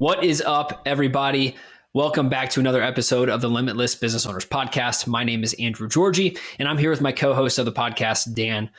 What is up, everybody? Welcome back to another episode of the Limitless Business Owners Podcast. My name is Andrew Giorgi, and I'm here with my co-host of the podcast, Dan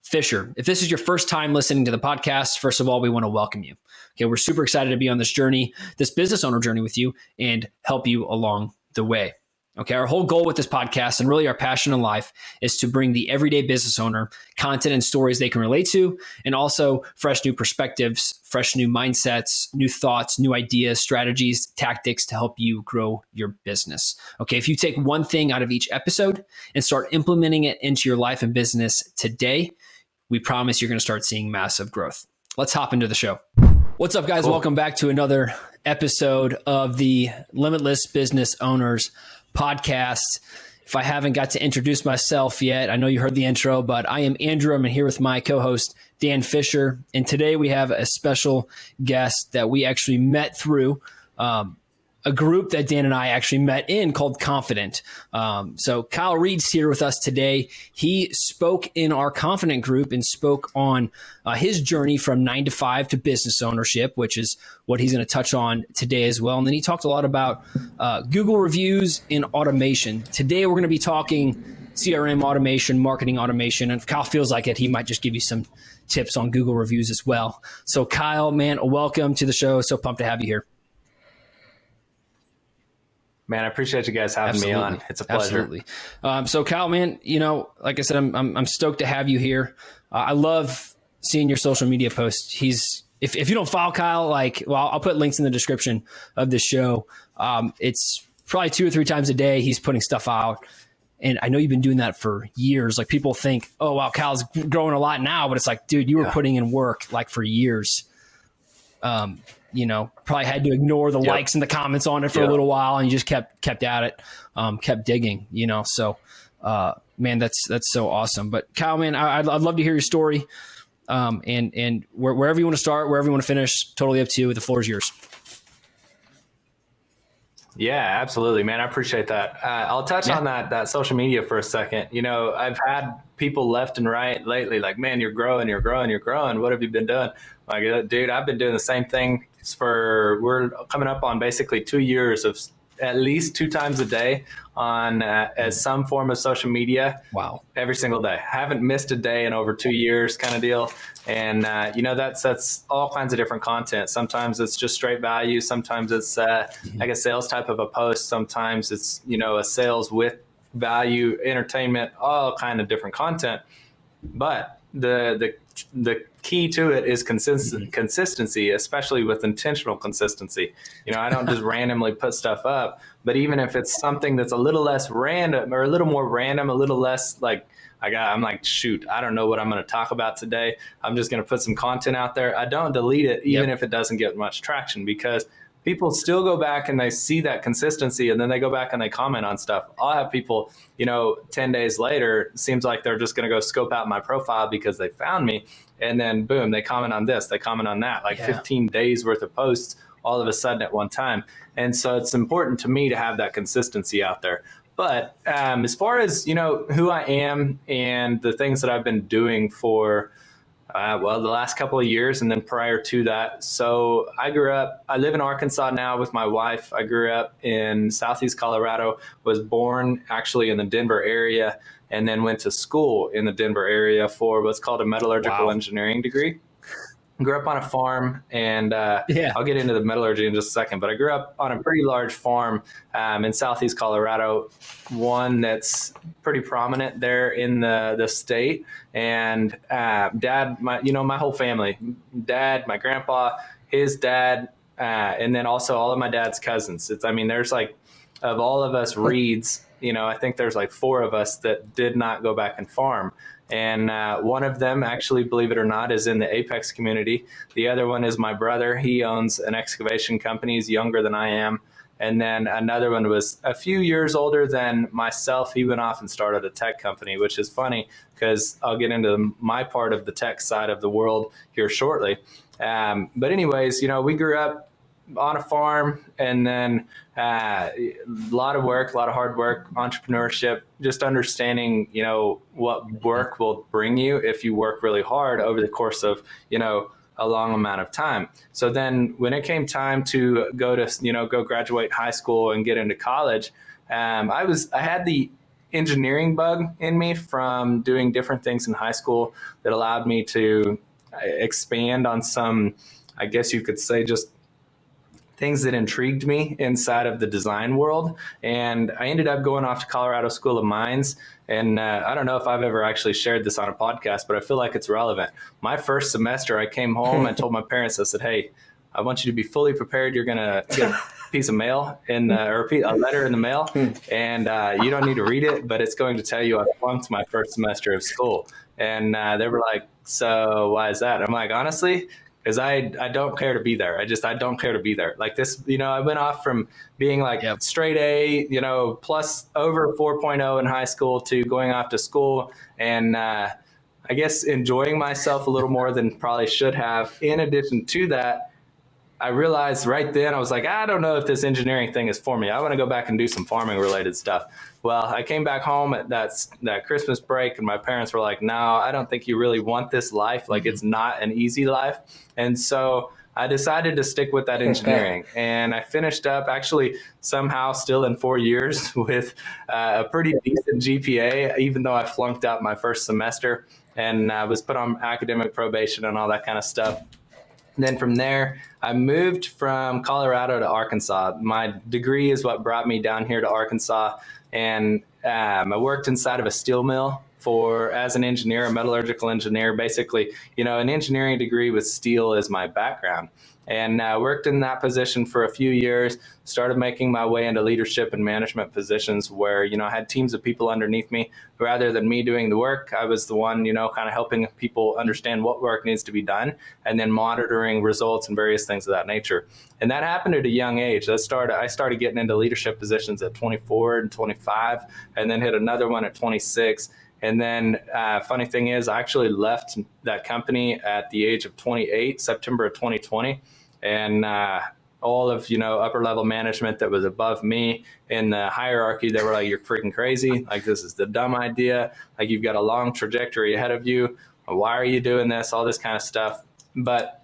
Fisher. If this is your first time listening to the podcast, first of all, we want to welcome you. Okay, we're super excited to be on this journey, this business owner journey with you, and help you along the way. Okay, our whole goal with this podcast and really our passion in life is to bring the everyday business owner content and stories they can relate to, and also fresh new perspectives, fresh new mindsets, new thoughts, new ideas, strategies, tactics to help you grow your business. Okay, if you take one thing out of each episode and start implementing it into your life and business today, we promise you're going to start seeing massive growth. Let's hop into the show. What's up, guys? Cool. Welcome back to another episode of the Limitless Business Owners Podcast. If I haven't got to introduce myself yet, I know you heard the intro, but I am Andrew. I'm here with my co-host, Dan Fisher. And today we have a special guest that we actually met through a group that Dan and I actually met in called Confident. So Kyle Reed's here with us today. He spoke in our Confident group and spoke on his journey from 9 to 5 to business ownership, which is what he's going to touch on today as well. And then he talked a lot about Google reviews and automation. Today, we're going to be talking CRM automation, marketing automation. And if Kyle feels like it, he might just give you some tips on Google reviews as well. So Kyle, man, welcome to the show. So pumped to have you here. Man, I appreciate you guys having me on. It's a pleasure. Absolutely. So Kyle, man, like I said, I'm stoked to have you here. I love seeing your social media posts. If you don't follow Kyle, I'll put links in the description of this show. It's probably 2 or 3 times a day he's putting stuff out. And I know you've been doing that for years. Like, people think, oh, wow, Kyle's growing a lot now, but it's like, dude, you were putting in work like for years. Probably had to ignore the likes and the comments on it for a little while, and you just kept at it, kept digging, So, man, that's so awesome. But Kyle, man, I'd love to hear your story, and wherever you want to start, wherever you want to finish, totally up to you. The floor is yours. Yeah, absolutely, man. I appreciate that. I'll touch on that social media for a second. I've had people left and right lately, like, man, you're growing. What have you been doing? Like, dude, I've been doing the same thing we're coming up on basically 2 years of at least 2 times a day on as some form of social media. Wow. Every single day. Haven't missed a day in over 2 years kind of deal. And, that's all kinds of different content. Sometimes it's just straight value. Sometimes it's like a sales type of a post. Sometimes it's, a sales with value, entertainment, all kind of different content. But the key to it is consistency, especially with intentional consistency. I don't just randomly put stuff up, but even if it's something that's a little less random or a little more random, a little less like, I'm like, shoot, I don't know what I'm going to talk about today. I'm just going to put some content out there. I don't delete it, even if it doesn't get much traction, because people still go back and they see that consistency, and then they go back and they comment on stuff. I'll have people, 10 days later, it seems like they're just going to go scope out my profile because they found me. And then boom, they comment on this, they comment on that, 15 days worth of posts all of a sudden at one time. And so it's important to me to have that consistency out there. But as far as, who I am and the things that I've been doing for the last couple of years, and then prior to that. So I live in Arkansas now with my wife. I grew up in Southeast Colorado, was born actually in the Denver area, and then went to school in the Denver area for what's called a metallurgical engineering degree. Grew up on a farm, and I'll get into the metallurgy in just a second, but I grew up on a pretty large farm in Southeast Colorado, one that's pretty prominent there in the state. And dad, my whole family, dad, my grandpa, his dad, and then also all of my dad's cousins. There's of all of us Reeds, I think there's 4 of us that did not go back and farm. And one of them, actually, believe it or not, is in the Apex community. The other one is my brother. He owns an excavation company. He's younger than I am. And then another one was a few years older than myself. He went off and started a tech company, which is funny because I'll get into my part of the tech side of the world here shortly. But anyways, we grew up on a farm, and then a lot of work, a lot of hard work, entrepreneurship, just understanding, what work will bring you if you work really hard over the course of, a long amount of time. So then when it came time to go graduate high school and get into college, I had the engineering bug in me from doing different things in high school that allowed me to expand on some, I guess you could say, just things that intrigued me inside of the design world. And I ended up going off to Colorado School of Mines. And I don't know if I've ever actually shared this on a podcast, but I feel like it's relevant. My first semester, I came home and told my parents, I said, hey, I want you to be fully prepared. You're going to get a piece of mail or a letter in the mail, and you don't need to read it, but it's going to tell you I flunked my first semester of school. And they were like, so why is that? I'm like, honestly, because I don't care to be there. I don't care to be there. Like this, I went off from being like straight A, plus over 4.0 in high school to going off to school and I guess enjoying myself a little more than probably should have. In addition to that, I realized right then, I was like, I don't know if this engineering thing is for me. I want to go back and do some farming related stuff. Well, I came back home at that Christmas break and my parents were like, no, I don't think you really want this life. Like it's not an easy life. And so I decided to stick with that engineering and I finished up actually somehow still in 4 years with a pretty decent GPA, even though I flunked out my first semester and I was put on academic probation and all that kind of stuff. And then from there, I moved from Colorado to Arkansas. My degree is what brought me down here to Arkansas. And I worked inside of a steel mill as an engineer, a metallurgical engineer. Basically, an engineering degree with steel is my background. And I worked in that position for a few years, started making my way into leadership and management positions where, I had teams of people underneath me. Rather than me doing the work, I was the one, kind of helping people understand what work needs to be done and then monitoring results and various things of that nature. And that happened at a young age. I started getting into leadership positions at 24 and 25 and then hit another one at 26. And then funny thing is, I actually left that company at the age of 28, September of 2020. And all of, upper level management that was above me in the hierarchy, they were like, you're freaking crazy. Like, this is the dumb idea. Like, you've got a long trajectory ahead of you. Why are you doing this? All this kind of stuff. But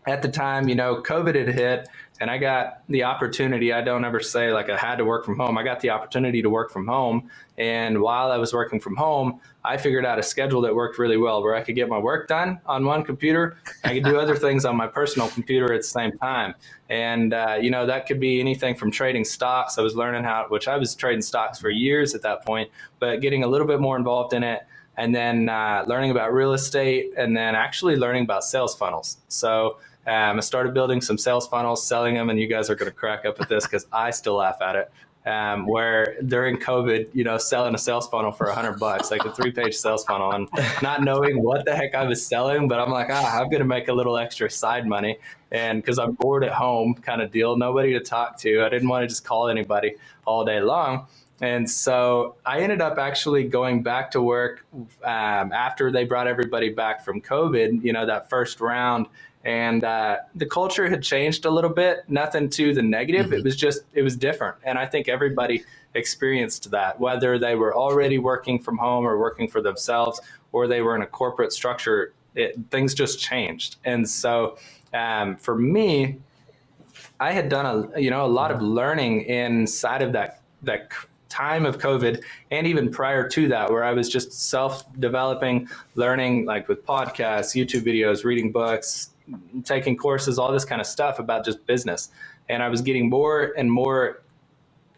at the time, COVID had hit and I got the opportunity. I don't ever say like I had to work from home. I got the opportunity to work from home. And while I was working from home, I figured out a schedule that worked really well where I could get my work done on one computer. I could do other things on my personal computer at the same time. And, that could be anything from trading stocks. I was learning which I was trading stocks for years at that point, but getting a little bit more involved in it. And then learning about real estate and then actually learning about sales funnels. So I started building some sales funnels, selling them, and you guys are going to crack up at this because I still laugh at it. Where during COVID, selling a sales funnel for $100, like a 3-page sales funnel, and not knowing what the heck I was selling, but I'm like, I'm going to make a little extra side money, and because I'm bored at home, kind of deal, nobody to talk to. I didn't want to just call anybody all day long. And so I ended up actually going back to work after they brought everybody back from COVID, that first round. And the culture had changed a little bit, nothing to the negative. Mm-hmm. It was different. And I think everybody experienced that, whether they were already working from home or working for themselves, or they were in a corporate structure, things just changed. And so for me, I had done a lot of learning inside of that time of COVID and even prior to that, where I was just self-developing, learning like with podcasts, YouTube videos, reading books, taking courses, all this kind of stuff about just business. And I was getting more and more,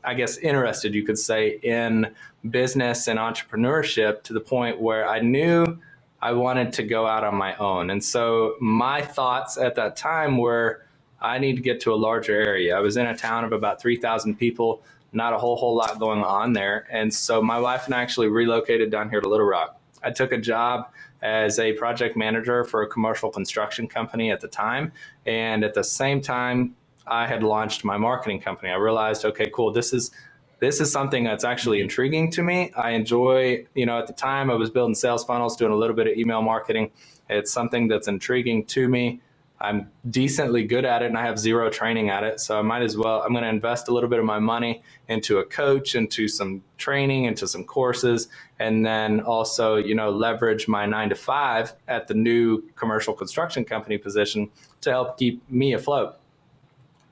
I guess, interested, you could say, in business and entrepreneurship to the point where I knew I wanted to go out on my own. And so my thoughts at that time were, I need to get to a larger area. I was in a town of about 3,000 people, not a whole lot going on there. And so my wife and I actually relocated down here to Little Rock. I took a job as a project manager for a commercial construction company at the time. And at the same time, I had launched my marketing company. I realized, okay, cool, this is something that's actually intriguing to me. I enjoy, at the time I was building sales funnels, doing a little bit of email marketing. It's something that's intriguing to me. I'm decently good at it and I have zero training at it. So I'm going to invest a little bit of my money into a coach, into some training, into some courses, and then also, leverage my 9 to 5 at the new commercial construction company position to help keep me afloat.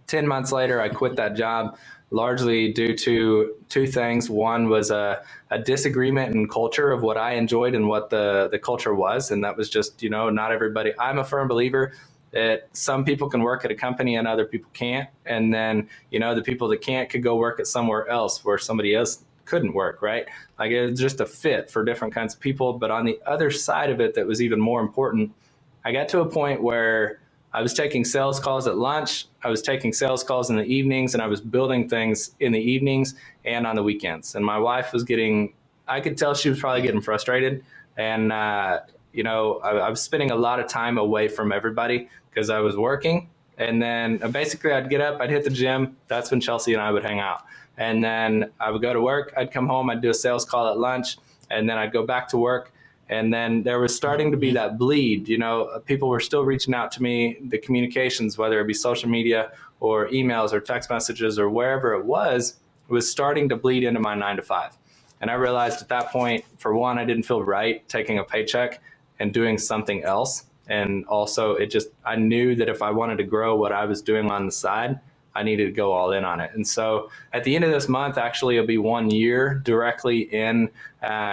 10 months later, I quit that job largely due to two things. One was a disagreement in culture of what I enjoyed and what the culture was. And that was just, not everybody. I'm a firm believer that some people can work at a company and other people can't. And then, the people that can't could go work at somewhere else where somebody else couldn't work, right? Like it's just a fit for different kinds of people. But on the other side of it, that was even more important, I got to a point where I was taking sales calls at lunch, I was taking sales calls in the evenings, and I was building things in the evenings and on the weekends. And my wife was I could tell she was probably getting frustrated. And, I was spending a lot of time away from everybody because I was working. And then basically I'd get up, I'd hit the gym. That's when Chelsea and I would hang out. And then I would go to work, I'd come home, I'd do a sales call at lunch, and then I'd go back to work. And then there was starting to be that bleed, people were still reaching out to me, the communications, whether it be social media or emails or text messages or wherever it was starting to bleed into my 9 to 5. And I realized at that point, for one, I didn't feel right taking a paycheck and doing something else. And also I knew that if I wanted to grow what I was doing on the side, I needed to go all in on it. And so at the end of this month, actually, it'll be 1 year directly in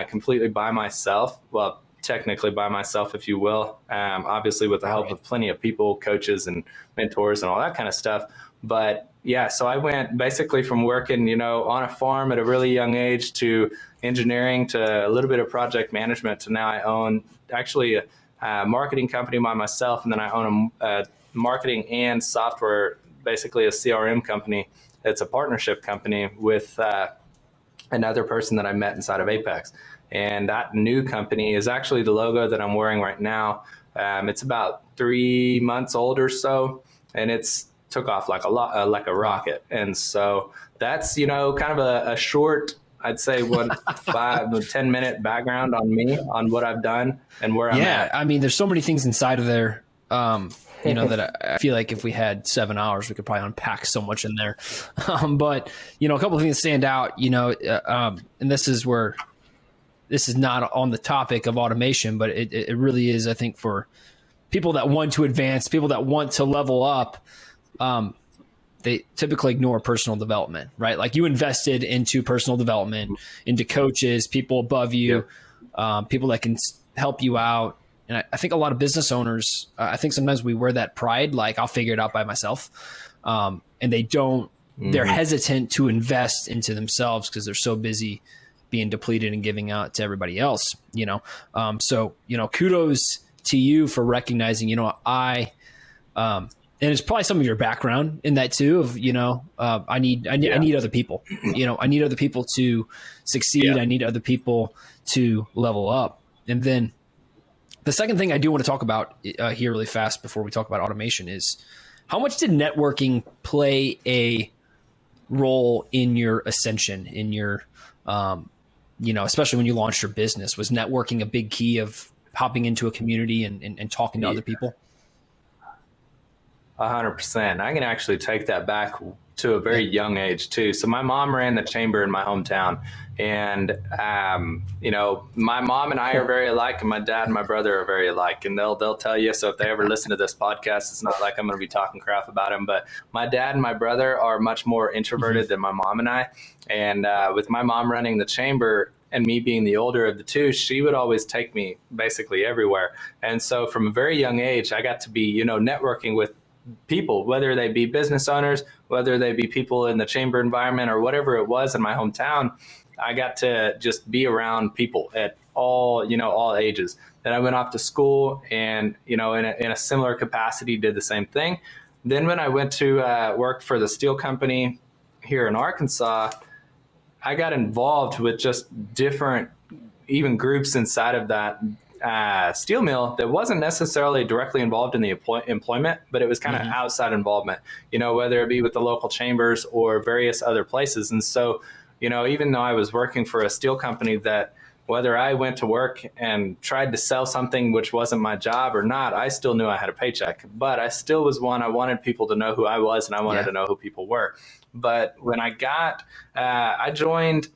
completely by myself. Well, technically by myself, if you will, obviously with the help of plenty of people, coaches and mentors and all that kind of stuff. But yeah, so I went basically from working, on a farm at a really young age to engineering to a little bit of project management to now I own actually a marketing company by myself. And then I own a marketing and software, basically a CRM company. It's a partnership company with another person that I met inside of Apex. And that new company is actually the logo that I'm wearing right now. It's about 3 months old or so, and it's took off like a rocket. And so that's, kind of a short, I'd say 10-minute background on me, on what I've done and where I'm at. Yeah, I mean, there's so many things inside of there. That I feel like if we had 7 hours, we could probably unpack so much in there. But, a couple of things stand out, and this is not on the topic of automation, but it really is, I think, for people that want to advance, people that want to level up, they typically ignore personal development, right? Like you invested into personal development, into coaches, people above you, people that can help you out. And I think a lot of business owners, I think sometimes we wear that pride, like I'll figure it out by myself. And they don't, they're hesitant to invest into themselves because they're so busy being depleted and giving out to everybody else, So, kudos to you for recognizing, and it's probably some of your background in that too, of, I need other people, I need other people to succeed. Yeah. I need other people to level up. And then the second thing I do want to talk about here really fast before we talk about automation is how much did networking play a role in your ascension, in your, especially when you launched your business? Was networking a big key of hopping into a community and talking to other people? 100%. I can actually take that back to a very young age too. So my mom ran the chamber in my hometown, and my mom and I are very alike, and my dad and my brother are very alike, and they'll tell you. So if they ever listen to this podcast, it's not like I'm going to be talking crap about them, but my dad and my brother are much more introverted than my mom and I. And with my mom running the chamber and me being the older of the two, she would always take me basically everywhere. And so from a very young age, I got to be, networking with people, whether they be business owners, whether they be people in the chamber environment or whatever it was in my hometown. I got to just be around people at all ages. Then I went off to school and, in a similar capacity did the same thing. Then when I went to work for the steel company here in Arkansas, I got involved with just different even groups inside of that steel mill that wasn't necessarily directly involved in the employment, but it was kind of outside involvement, whether it be with the local chambers or various other places. And so, even though I was working for a steel company that whether I went to work and tried to sell something which wasn't my job or not, I still knew I had a paycheck. But I still was one, I wanted people to know who I was, and I wanted to know who people were. But when I joined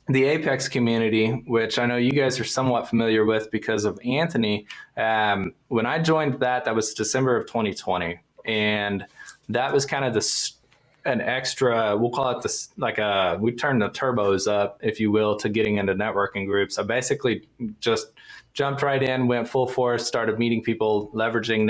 the Apex community, which I know you guys are somewhat familiar with because of Anthony. When I joined that was December of 2020. And that was kind of an extra, we'll call it this, we turned the turbos up, if you will, to getting into networking groups. I basically just jumped right in, went full force, started meeting people, leveraging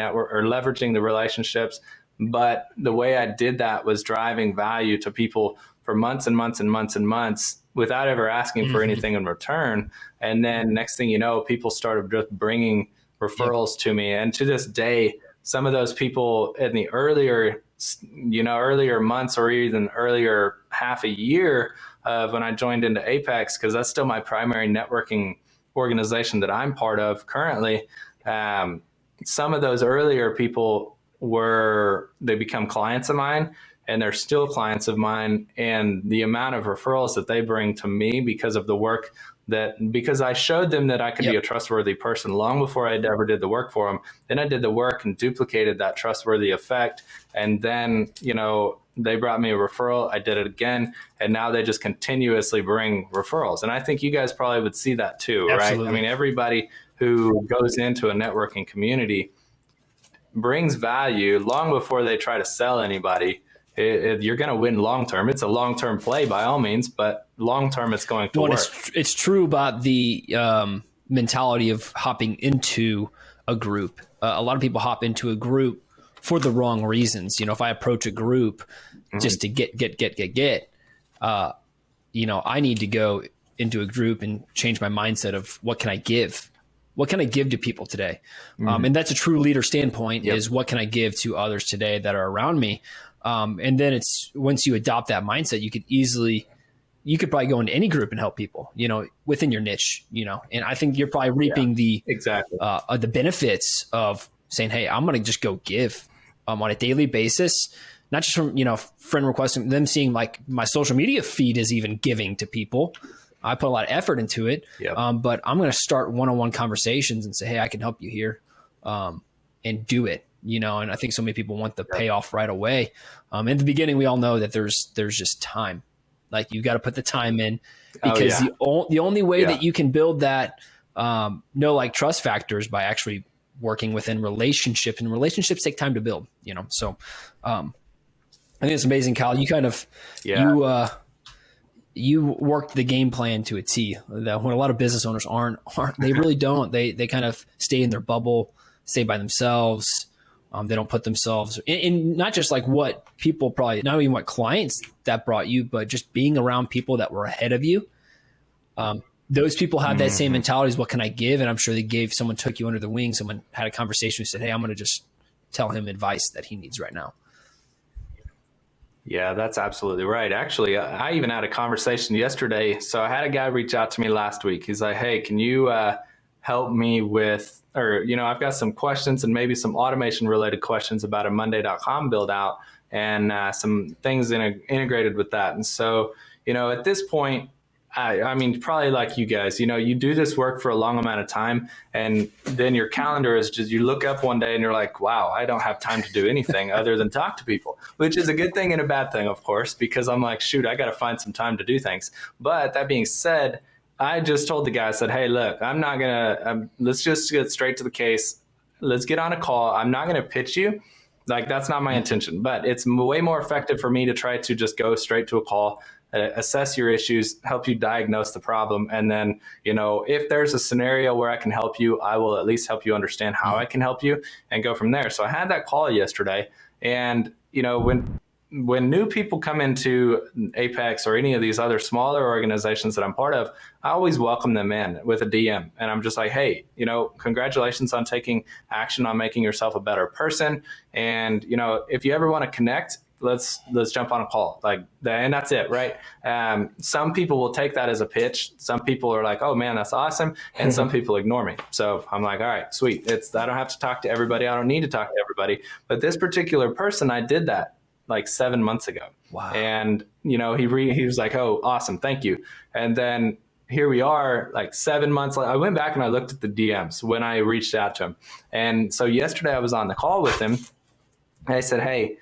the relationships. But the way I did that was driving value to people for months and months and months and months without ever asking for anything in return. And then next thing you know, people started just bringing referrals to me. And to this day, some of those people in the earlier months or even earlier half a year of when I joined into Apex, because that's still my primary networking organization that I'm part of currently. Some of those earlier people they become clients of mine, and they're still clients of mine. And the amount of referrals that they bring to me because of the work because I showed them that I could be a trustworthy person long before I ever did the work for them. Then I did the work and duplicated that trustworthy effect. And then, they brought me a referral. I did it again. And now they just continuously bring referrals. And I think you guys probably would see that too, Absolutely. right? I mean, everybody who goes into a networking community brings value long before they try to sell anybody. You're going to win long-term. It's a long-term play by all means, but long-term it's going to work. It's true about the mentality of hopping into a group. A lot of people hop into a group for the wrong reasons. If I approach a group just to get, I need to go into a group and change my mindset of what can I give? What can I give to people today? And that's a true leader standpoint is what can I give to others today that are around me? And then it's once you adopt that mindset, you could probably go into any group and help people, within your niche, and I think you're probably reaping the benefits of saying, hey, I'm going to just go give on a daily basis, not just from, friend requests, them seeing like my social media feed is even giving to people. I put a lot of effort into it, but I'm going to start one-on-one conversations and say, hey, I can help you here, and do it. And I think so many people want the payoff right away. In the beginning, we all know that there's just time. Like you got to put the time in, because the only way that you can build that trust factors by actually working within relationships, and relationships take time to build. So I think it's amazing, Kyle. You kind of you worked the game plan to a T. That when a lot of business owners aren't they really don't. They kind of stay in their bubble, stay by themselves. They don't put themselves in not just like what people probably, not even what clients that brought you, but just being around people that were ahead of you. Those people have that same mentality as what can I give? And I'm sure someone took you under the wing. Someone had a conversation and said, hey, I'm going to just tell him advice that he needs right now. Yeah, that's absolutely right. Actually, I even had a conversation yesterday. So I had a guy reach out to me last week. He's like, hey, can you help me with, I've got some questions and maybe some automation related questions about a Monday.com build out and some things integrated with that. And so, at this point, I mean, probably like you guys, you do this work for a long amount of time, and then your calendar is just, you look up one day and you're like, wow, I don't have time to do anything other than talk to people, which is a good thing and a bad thing, of course, because I'm like, shoot, I got to find some time to do things. But that being said, I just told the guy, I said, hey, look, I'm not going to, let's just get straight to the case. Let's get on a call. I'm not going to pitch you. Like, that's not my intention, but it's way more effective for me to try to just go straight to a call, assess your issues, help you diagnose the problem. And then, if there's a scenario where I can help you, I will at least help you understand how I can help you and go from there. So I had that call yesterday, and, when new people come into Apex or any of these other smaller organizations that I'm part of, I always welcome them in with a DM. And I'm just like, hey, congratulations on taking action on making yourself a better person. And, if you ever want to connect, let's jump on a call, and that's it. Right. Some people will take that as a pitch. Some people are like, oh man, that's awesome. And some people ignore me. So I'm like, all right, sweet. I don't have to talk to everybody. I don't need to talk to everybody. But this particular person, I did that like 7 months ago. Wow. And, he was like, oh, awesome. Thank you. And then here we are, like 7 months later. I went back and I looked at the DMs when I reached out to him. And so yesterday I was on the call with him and I said, hey,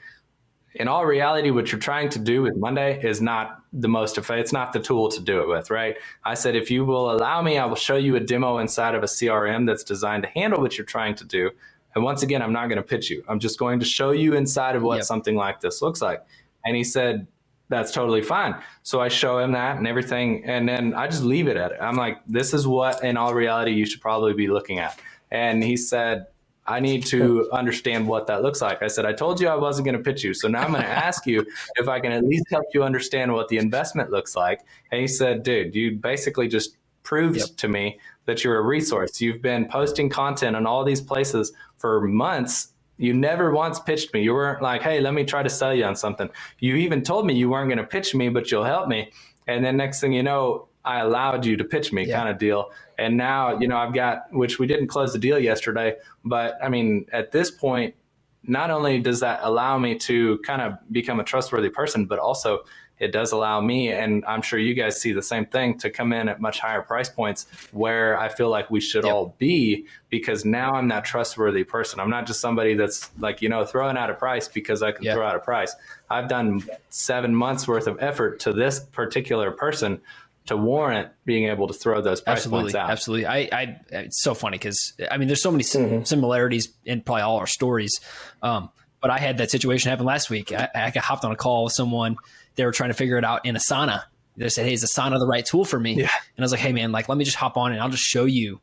in all reality, what you're trying to do with Monday is not the most effective. It's not the tool to do it with, right? I said, if you will allow me, I will show you a demo inside of a CRM that's designed to handle what you're trying to do. And once again, I'm not going to pitch you. I'm just going to show you inside of what something like this looks like. And he said, that's totally fine. So I show him that and everything. And then I just leave it at it. I'm like, this is what in all reality you should probably be looking at. And he said, I need to understand what that looks like. I said, I told you I wasn't going to pitch you. So now I'm going to ask you if I can at least help you understand what the investment looks like. And he said, dude, you basically just proved to me that you're a resource. You've been posting content on all these places for months. You never once pitched me. You weren't like, hey, let me try to sell you on something. You even told me you weren't going to pitch me, but you'll help me. And then next thing you know, I allowed you to pitch me kind of deal. And now, I've got, which we didn't close the deal yesterday, but I mean, at this point, not only does that allow me to kind of become a trustworthy person, but also it does allow me, and I'm sure you guys see the same thing, to come in at much higher price points where I feel like we should all be, because now I'm that trustworthy person. I'm not just somebody that's like, throwing out a price because I can throw out a price. I've done 7 months worth of effort to this particular person to warrant being able to throw those price points out. Absolutely. It's so funny because I mean, there's so many similarities in probably all our stories. But I had that situation happen last week. I hopped on a call with someone. They were trying to figure it out in Asana. They said, hey, is Asana the right tool for me? Yeah. And I was like, hey man, let me just hop on and I'll just show you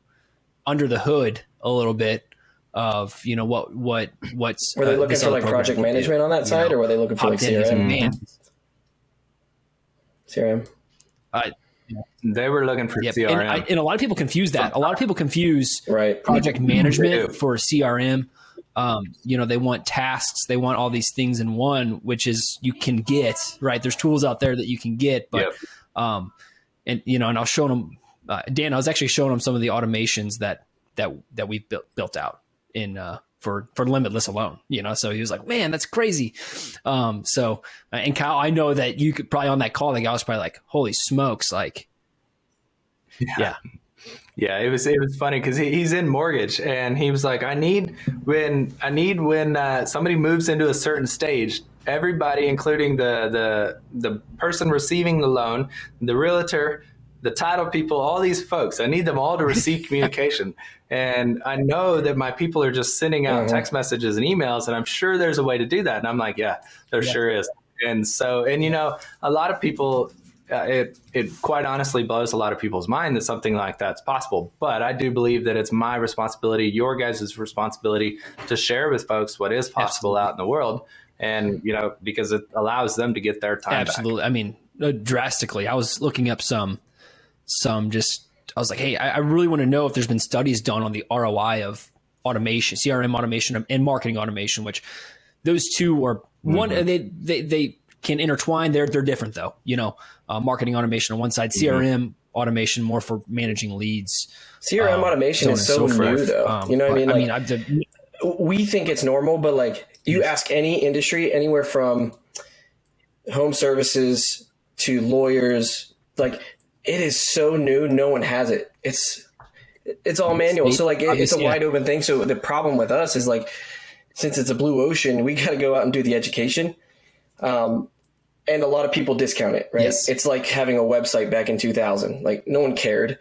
under the hood a little bit of, what's, were they looking for like project management on that side, or were they looking for like CRM? CRM. They were looking for CRM. And a lot of people confuse that. A lot of people confuse project management for CRM. They want tasks, they want all these things in one, which is you can get, right? There's tools out there that you can get, but, and I was showing them, Dan, I was actually showing him some of the automations that we've built out in, for Limitless alone, so he was like, man, that's crazy. And Kyle, I know that you could probably on that call, the guy was probably like, holy smokes. Like, Yeah, it was funny because he's in mortgage, and he was like, I need when somebody moves into a certain stage, everybody, including the person receiving the loan, the realtor, the title people, all these folks, I need them all to receive communication. And I know that my people are just sending out text messages and emails, and I'm sure there's a way to do that. And I'm like, yeah, there sure is. And so, a lot of people, it quite honestly blows a lot of people's mind that something like that's possible. But I do believe that it's my responsibility, your guys' responsibility, to share with folks what is possible out in the world. And, because it allows them to get their time back. I mean, drastically. I was looking up I was like, hey, I really want to know if there's been studies done on the ROI of automation, CRM automation and marketing automation, which those two are one, they can intertwine. They're different though, marketing automation on one side, CRM automation more for managing leads. CRM automation is so new though. We think it's normal, but like you ask any industry, anywhere from home services to lawyers, like it is so new. No one has it. It's all manual. So like it's a wide open thing. So the problem with us is like, since it's a blue ocean, we got to go out and do the education. And a lot of people discount it, right? Yes. It's like having a website back in 2000, like no one cared.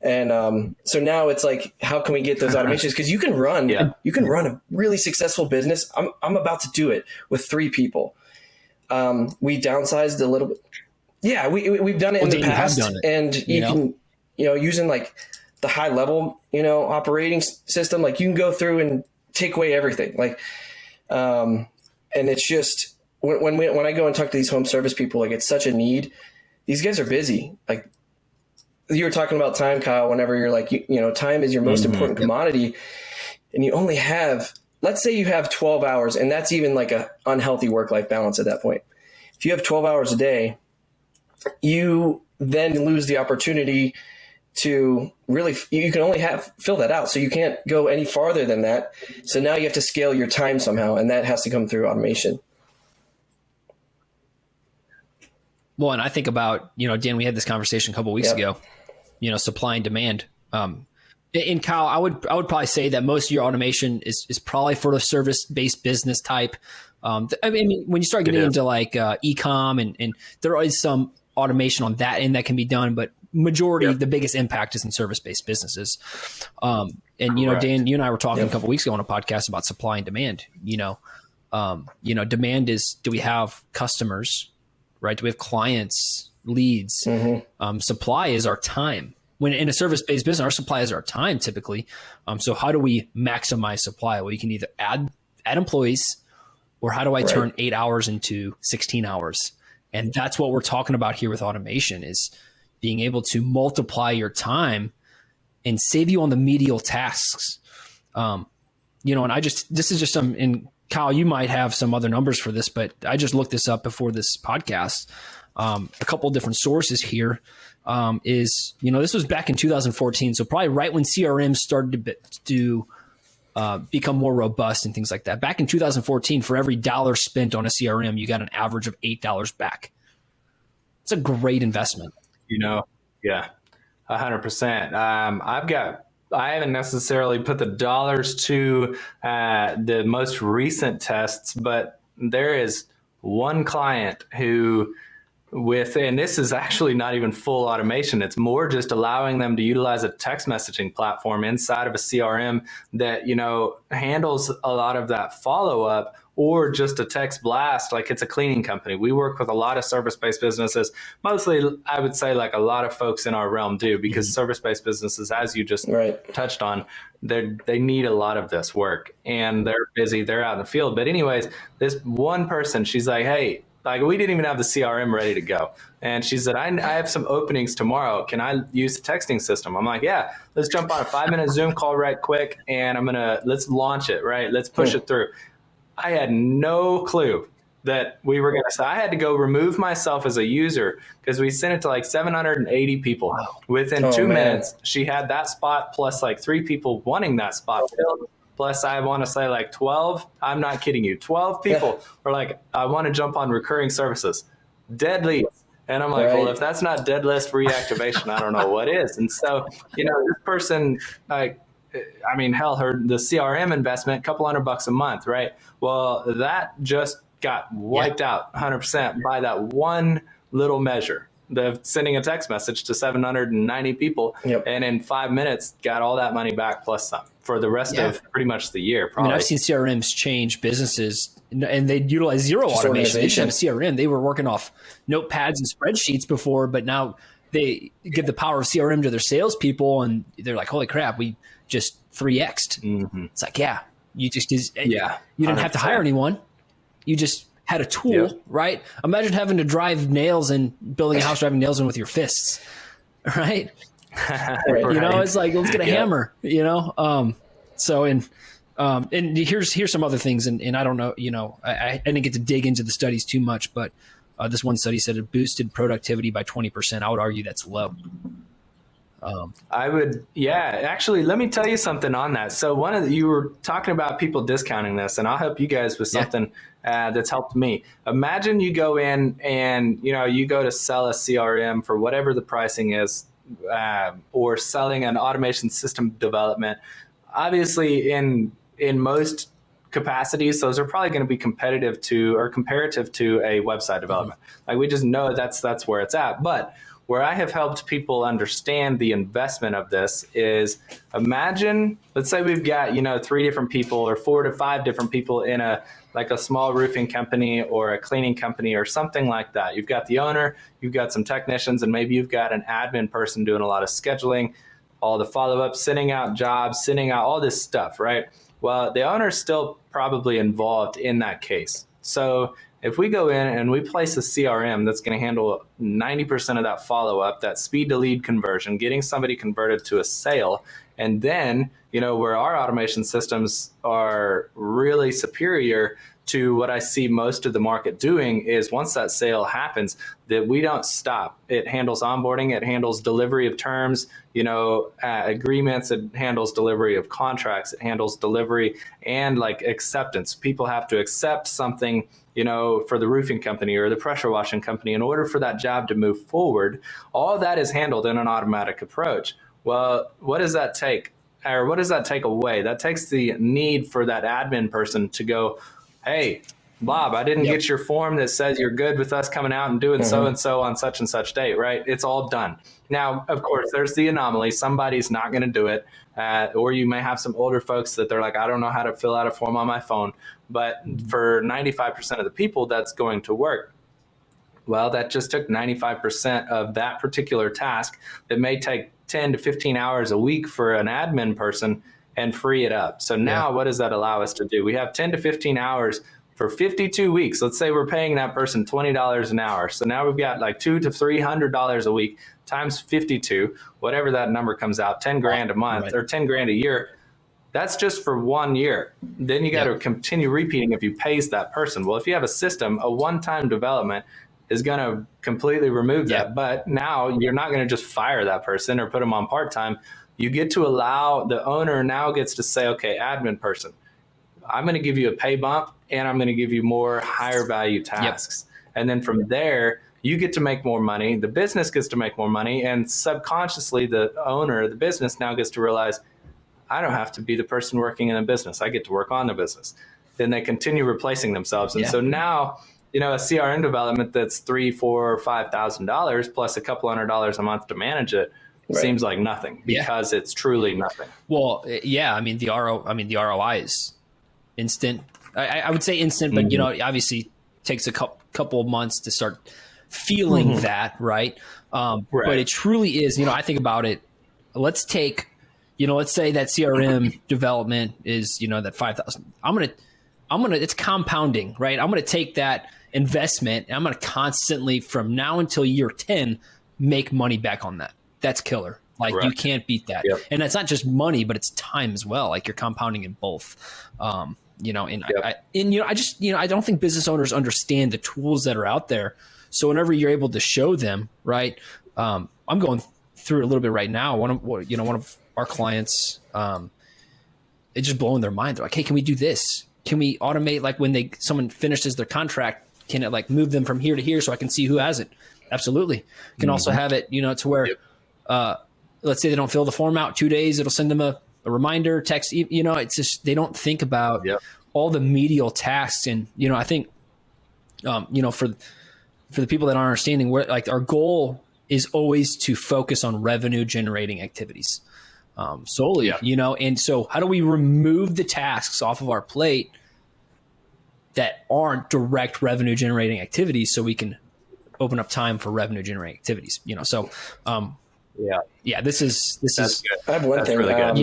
And so now it's like, how can we get those automations? Because you can run a really successful business. I'm about to do it with 3 people. We downsized a little bit. Yeah, we've done it in the past, and you can, using like the high level, operating system, like you can go through and take away everything. Like, and it's just when I go and talk to these home service people, like it's such a need. These guys are busy. Like you were talking about time, Kyle, whenever you're like, time is your most important commodity, and you only have, let's say you have 12 hours, and that's even like a unhealthy work-life balance at that point. If you have 12 hours a day, you then lose the opportunity to really, you can only fill that out. So you can't go any farther than that. So now you have to scale your time somehow, and that has to come through automation. Well, and I think about, Dan, we had this conversation a couple of weeks ago, supply and demand. In Kyle, I would probably say that most of your automation is probably for the service-based business type. I mean, when you start getting into like e-com and there is some automation on that end that can be done, but majority, the biggest impact is in service-based businesses. And, Dan, you and I were talking a couple of weeks ago on a podcast about supply and demand. Demand is, do we have customers, right? Do we have clients, leads? Supply is our time. When in a service-based business, our supply is our time typically. So how do we maximize supply? Well, you can either add employees, or how do I turn 8 hours into 16 hours? And that's what we're talking about here with automation, is being able to multiply your time and save you on the medial tasks. And this is just some, and Kyle, you might have some other numbers for this, but I just looked this up before this podcast. A couple of different sources here. This was back in 2014. So probably right when CRMs started to become more robust and things like that. Back in 2014, for every dollar spent on a CRM, you got an average of $8 back. It's a great investment. 100%. I haven't necessarily put the dollars to the most recent tests, but there is one client who and this is actually not even full automation. It's more just allowing them to utilize a text messaging platform inside of a CRM that, handles a lot of that follow-up, or just a text blast. Like, it's a cleaning company. We work with a lot of service-based businesses. Mostly, I would say, like a lot of folks in our realm do, because service-based businesses, as you just touched on, they need a lot of this work, and they're busy. They're out in the field. But anyways, this one person, she's like, hey, like, we didn't even have the CRM ready to go. And she said, I have some openings tomorrow. Can I use the texting system? I'm like, yeah, let's jump on a 5-minute Zoom call right quick. And let's launch it, right? Let's push it through. I had no clue that we were going to, I had to go remove myself as a user, because we sent it to like 780 people. Wow. Within 2 minutes, she had that spot plus like 3 people wanting that spot filled. Plus, I want to say like 12, I'm not kidding you, 12 people were like, I want to jump on recurring services. Dead leads. And I'm like, well, if that's not dead list reactivation, I don't know what is. And so, this person, like, I mean, hell, the CRM investment, a couple $100 a month, right? Well, that just got wiped out 100% by that one little measure. The sending a text message to 790 people, and in 5 minutes got all that money back plus some for the rest of pretty much the year. Probably. I mean, I've seen CRMs change businesses, and they utilize zero automation. They didn't have a CRM. They were working off notepads and spreadsheets before, but now they give the power of CRM to their salespeople, and they're like, holy crap, we just 3x'd. It's like, you didn't have to hire anyone. You just had a tool, right? Imagine having to drive nails and building a house, driving nails in with your fists, right? It's like, let's get a hammer, So, and here's some other things. And I don't know, I didn't get to dig into the studies too much, but this one study said it boosted productivity by 20%. I would argue that's low. Actually, let me tell you something on that. So you were talking about people discounting this, and I'll help you guys with something that's helped me. Imagine you go in and, you go to sell a CRM for whatever the pricing is, or selling an automation system development. Obviously, in most capacities, those are probably going to be comparative to a website development. Like, we just know that's where it's at. But where I have helped people understand the investment of this is, imagine, let's say we've got, 3 different people or 4 to 5 different people in a small roofing company or a cleaning company or something like that. You've got the owner, you've got some technicians, and maybe you've got an admin person doing a lot of scheduling, all the follow-up, sending out jobs, sending out all this stuff, right? Well, the owner's still probably involved in that case. So if we go in and we place a CRM that's going to handle 90% of that follow-up, that speed to lead conversion, getting somebody converted to a sale, and then, where our automation systems are really superior to what I see most of the market doing is, once that sale happens, that we don't stop. It handles onboarding, it handles delivery of terms, agreements, it handles delivery of contracts, it handles delivery and acceptance. People have to accept something, for the roofing company or the pressure washing company, in order for that job to move forward, all that is handled in an automatic approach. Well, what does that take? Or what does that take away? That takes the need for that admin person to go, hey, Bob, I didn't get your form that says you're good with us coming out and doing so-and-so on such and such date, right? It's all done. Now, of course, there's the anomaly. Somebody's not going to do it. Or you may have some older folks that they're like, I don't know how to fill out a form on my phone. But for 95% of the people, that's going to work. Well, that just took 95% of that particular task that may take 10 to 15 hours a week for an admin person and free it up. So now what does that allow us to do? We have 10 to 15 hours for 52 weeks. Let's say we're paying that person $20 an hour. So now we've got like $200 to $300 a week times 52, whatever that number comes out, 10 grand a month or 10 grand a year. That's just for 1 year. Then you got to continue repeating if you pays that person. Well, if you have a system, a one-time development is going to completely remove that. But now you're not going to just fire that person or put them on part-time. You get to allow the owner now gets to say, okay, admin person, I'm going to give you a pay bump and I'm going to give you more higher value tasks. And then from there, you get to make more money. The business gets to make more money. And subconsciously, the owner of the business now gets to realize, I don't have to be the person working in the business. I get to work on the business. Then they continue replacing themselves. And so now, a CRM development that's $3,000, $4,000, $5,000 plus a couple $100 a month to manage it seems like nothing because it's truly nothing. Well, the ROI is instant. I would say instant, but obviously takes a couple of months to start feeling that, right? But it truly is. I think about it. Let's take, let's say that CRM development is, that 5,000. It's compounding, right? I'm gonna take that investment and I'm gonna constantly, from now until year 10, make money back on that. That's killer. Like you can't beat that. And that's not just money, but it's time as well. Like you're compounding in both. I don't think business owners understand the tools that are out there. So whenever you're able to show them, right? I'm going through it a little bit right now. One of our clients, it's just blowing their mind. They're like, hey, can we do this? Can we automate, like when someone finishes their contract, can it like move them from here to here so I can see who has it? Absolutely. Can also have it, to where, let's say they don't fill the form out 2 days, it'll send them a reminder text. It's just, they don't think about all the medial tasks. And, I think, for the people that aren't understanding, where like our goal is always to focus on revenue generating activities solely, and so how do we remove the tasks off of our plate that aren't direct revenue generating activities so we can open up time for revenue generating activities, so this is good. I have one thing, really good.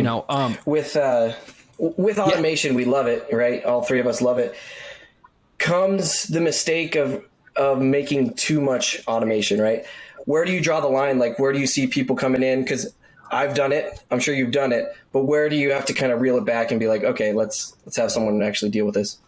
With automation, we love it, right? All three of us love it. Comes the mistake of making too much automation, right? Where do you draw the line? Like, where do you see people coming in? Because I've done it. I'm sure you've done it. But where do you have to kind of reel it back and be like, okay, let's have someone actually deal with this?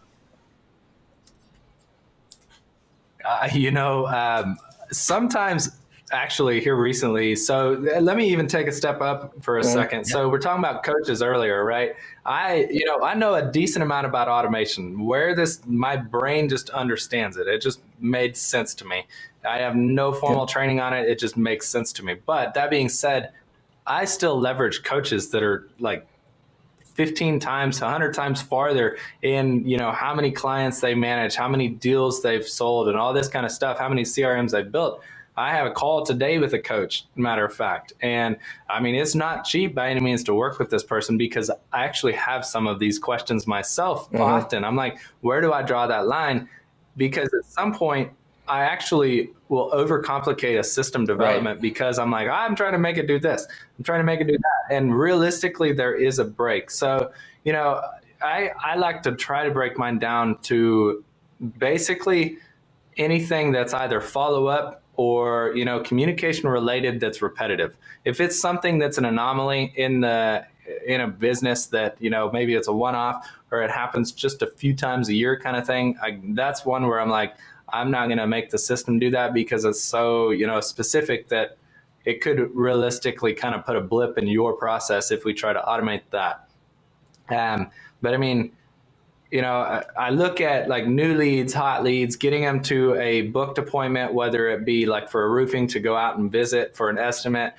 Sometimes actually here recently. So let me even take a step up for a second. So we're talking about coaches earlier, right? I know a decent amount about automation where my brain just understands it. It just made sense to me. I have no formal training on it. It just makes sense to me. But that being said, I still leverage coaches that are like 15 times, 100 times farther in, how many clients they manage, how many deals they've sold and all this kind of stuff, how many CRMs they've built. I have a call today with a coach, matter of fact. And I mean, it's not cheap by any means to work with this person because I actually have some of these questions myself often. I'm like, where do I draw that line? Because at some point, I actually will overcomplicate a system development because I'm like, I'm trying to make it do this. I'm trying to make it do that. And realistically, there is a break. So, I like to try to break mine down to basically anything that's either follow up or, communication related that's repetitive. If it's something that's an anomaly in a business that, maybe it's a one-off or it happens just a few times a year kind of thing, that's one where I'm like, I'm not going to make the system do that because it's so, specific that it could realistically kind of put a blip in your process if we try to automate that. But I mean, I look at like new leads, hot leads, getting them to a booked appointment, whether it be like for a roofing to go out and visit for an estimate,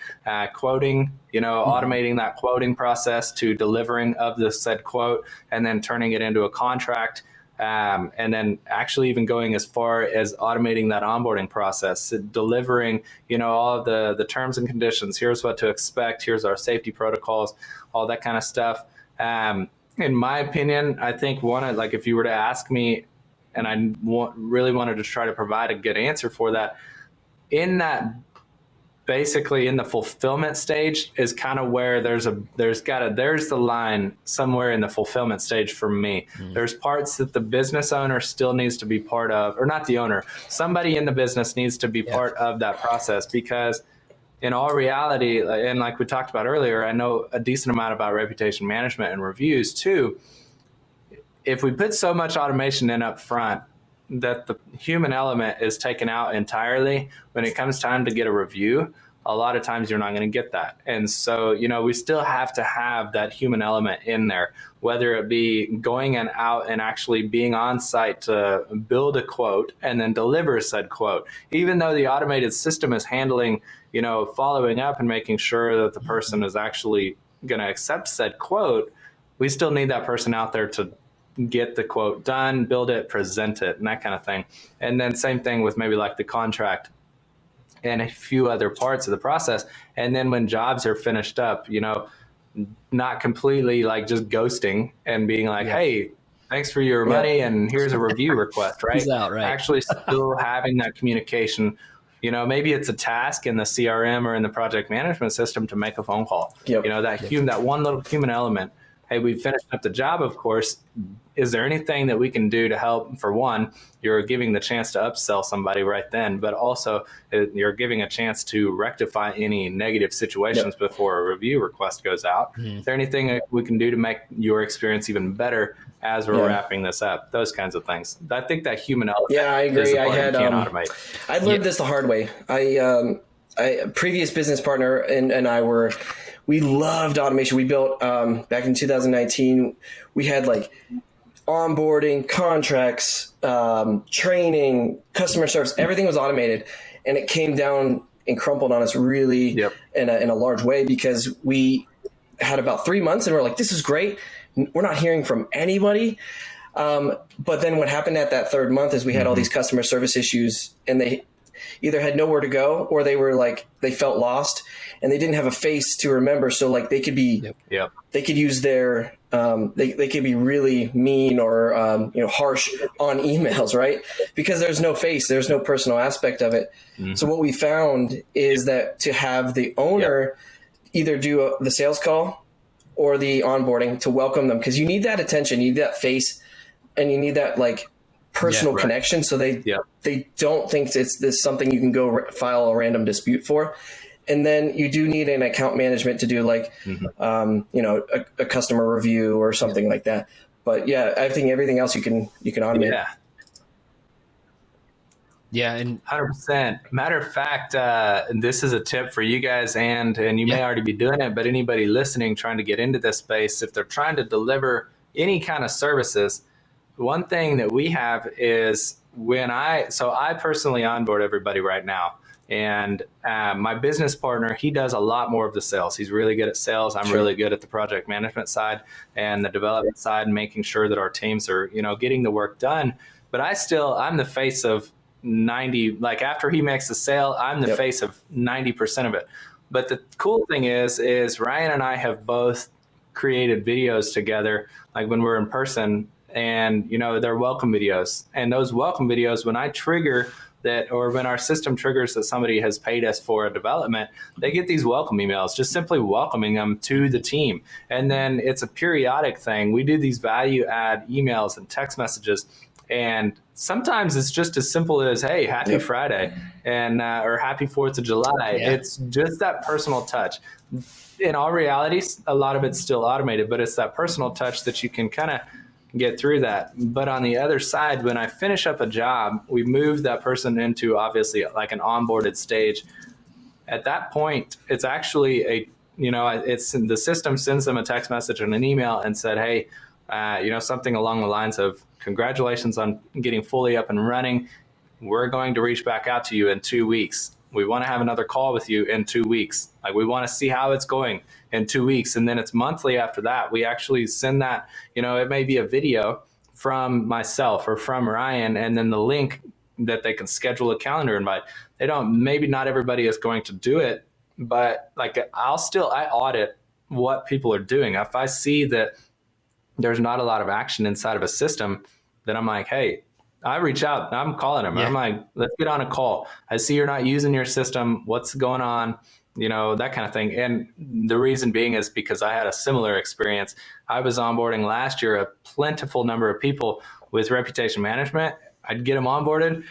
quoting, automating that quoting process to delivering of the said quote, and then turning it into a contract. And then actually even going as far as automating that onboarding process, delivering, all of the terms and conditions. Here's what to expect. Here's our safety protocols, all that kind of stuff. In my opinion, I think if you were to ask me, and I really wanted to try to provide a good answer for that, basically in the fulfillment stage is kind of where there's the line somewhere in the fulfillment stage for me. There's parts that the business owner still needs to be part of, or not the owner, somebody in the business needs to be part of that process, because in all reality, and like we talked about earlier, I know a decent amount about reputation management and reviews too. If we put so much automation in up front that the human element is taken out entirely, when it comes time to get a review, a lot of times you're not going to get that. And so, we still have to have that human element in there, whether it be going out and actually being on site to build a quote and then deliver said quote. Even though the automated system is handling, following up and making sure that the person is actually going to accept said quote, we still need that person out there to get the quote done, build it, present it, and that kind of thing. And then same thing with maybe like the contract and a few other parts of the process. And then when jobs are finished up, not completely like just ghosting and being like, hey, thanks for your money and here's a review request, right? Actually still having that communication. Maybe it's a task in the CRM or in the project management system to make a phone call. That one little human element. Hey, we finished up the job, of course. Is there anything that we can do to help? For one, you're giving the chance to upsell somebody right then, but also you're giving a chance to rectify any negative situations before a review request goes out. Is there anything that we can do to make your experience even better as we're wrapping this up? Those kinds of things. I think that human element. Yeah, I agree. Automate. I learned this the hard way. A previous business partner and I we loved automation. We built back in 2019. We had like onboarding, contracts, training, customer service. Everything was automated, and it came down and crumpled on us really in a large way, because we had about 3 months and we're like, this is great. We're not hearing from anybody. But then what happened at that third month is we had all these customer service issues, and they either had nowhere to go, or they were like, they felt lost and they didn't have a face to remember. So like they could be, they could use their, they could be really mean or, harsh on emails, right? Because there's no face, there's no personal aspect of it. So what we found is that to have the owner either do the sales call or the onboarding to welcome them, because you need that attention, you need that face, and you need that like personal connection, so they don't think it's something you can go file a random dispute for. And then you do need an account management to do like a customer review or something like that. But I think everything else you can automate. And 100%. Matter of fact, this is a tip for you guys, and you may already be doing it, but anybody listening trying to get into this space, if they're trying to deliver any kind of services, one thing that we have is I personally onboard everybody right now. And my business partner, he does a lot more of the sales. He's really good at sales. I'm really good at the project management side and the development side, and making sure that our teams are, getting the work done. But I'm the face of 90, like after he makes the sale, I'm the face of 90% of it. But the cool thing is Ryan and I have both created videos together, like when we're in person, and they're welcome videos. And those welcome videos, when I trigger that, or when our system triggers that somebody has paid us for a development, they get these welcome emails, just simply welcoming them to the team. And then it's a periodic thing. We do these value add emails and text messages, and sometimes it's just as simple as, hey, happy Friday, and or happy 4th of July. It's just that personal touch. In all reality, a lot of it's still automated, but it's that personal touch that you can kind of get through that. But on the other side, when I finish up a job, we move that person into obviously like an onboarded stage. At that point, it's actually it's the system sends them a text message and an email and said, hey, something along the lines of, congratulations on getting fully up and running. We're going to reach back out to you in 2 weeks. We want to have another call with you in 2 weeks. Like, we want to see how it's going in 2 weeks. And then it's monthly after that. We actually send that, it may be a video from myself or from Ryan, and then the link that they can schedule a calendar invite. Maybe not everybody is going to do it, but like I audit what people are doing. If I see that there's not a lot of action inside of a system, then I'm like, hey, I reach out, I'm calling them. Yeah. I'm like, let's get on a call. I see you're not using your system. What's going on? That kind of thing. And the reason being is because I had a similar experience. I was onboarding last year a plentiful number of people with reputation management. I'd get them onboarded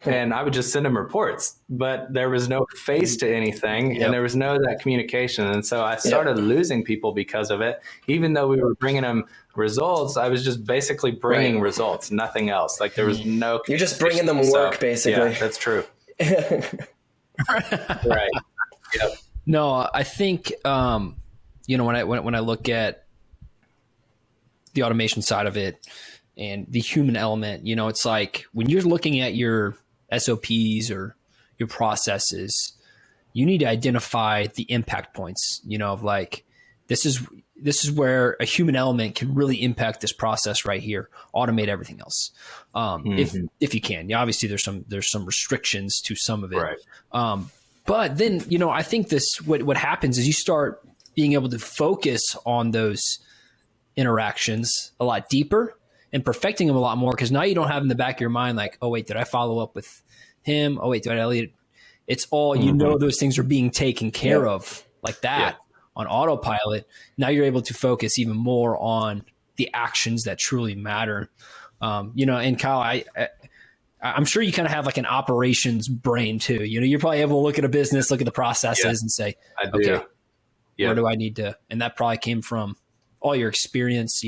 and I would just send them reports, but there was no face to anything. Yep. And there was no that communication. And so I started losing people because of it. Even though we were bringing them results, I was just basically bringing results, nothing else. Like, there was no, you're just bringing them work, basically. Yeah, that's true. Right. Yep. No, I think, when I look at the automation side of it and the human element, it's like when you're looking at your SOPs or your processes, you need to identify the impact points, of like, this is where a human element can really impact this process right here, automate everything else. If you can. Yeah, obviously there's some restrictions to some of it. Right. But then, I think what happens is you start being able to focus on those interactions a lot deeper and perfecting them a lot more, because now you don't have in the back of your mind like, oh, wait, did I follow up with him? Oh, wait, did I delete it? It's all, those things are being taken care of like that on autopilot. Now you're able to focus even more on the actions that truly matter. And Kyle, I'm sure you kind of have like an operations brain too. You're probably able to look at a business, look at the processes and say, okay, where do I need to? And that probably came from all your experience,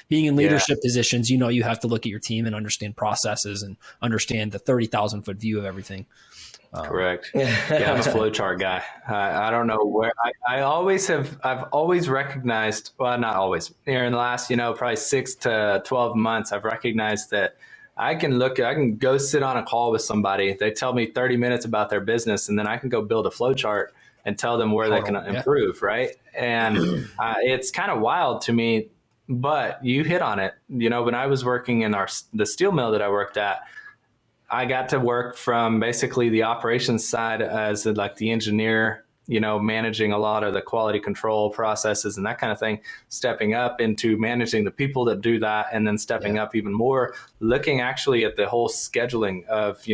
being in leadership positions. You have to look at your team and understand processes and understand the 30,000 foot view of everything. Correct. Yeah, I'm a flowchart guy. I don't know where I've always recognized, well, not always, here in the last, probably 6 to 12 months, I've recognized that I can go sit on a call with somebody. They tell me 30 minutes about their business, and then I can go build a flowchart and tell them where they can improve. Right. And it's kind of wild to me, but you hit on it. When I was working in the steel mill that I worked at, I got to work from basically the operations side as like the engineer, managing a lot of the quality control processes and that kind of thing, stepping up into managing the people that do that, and then stepping up even more, looking actually at the whole scheduling of,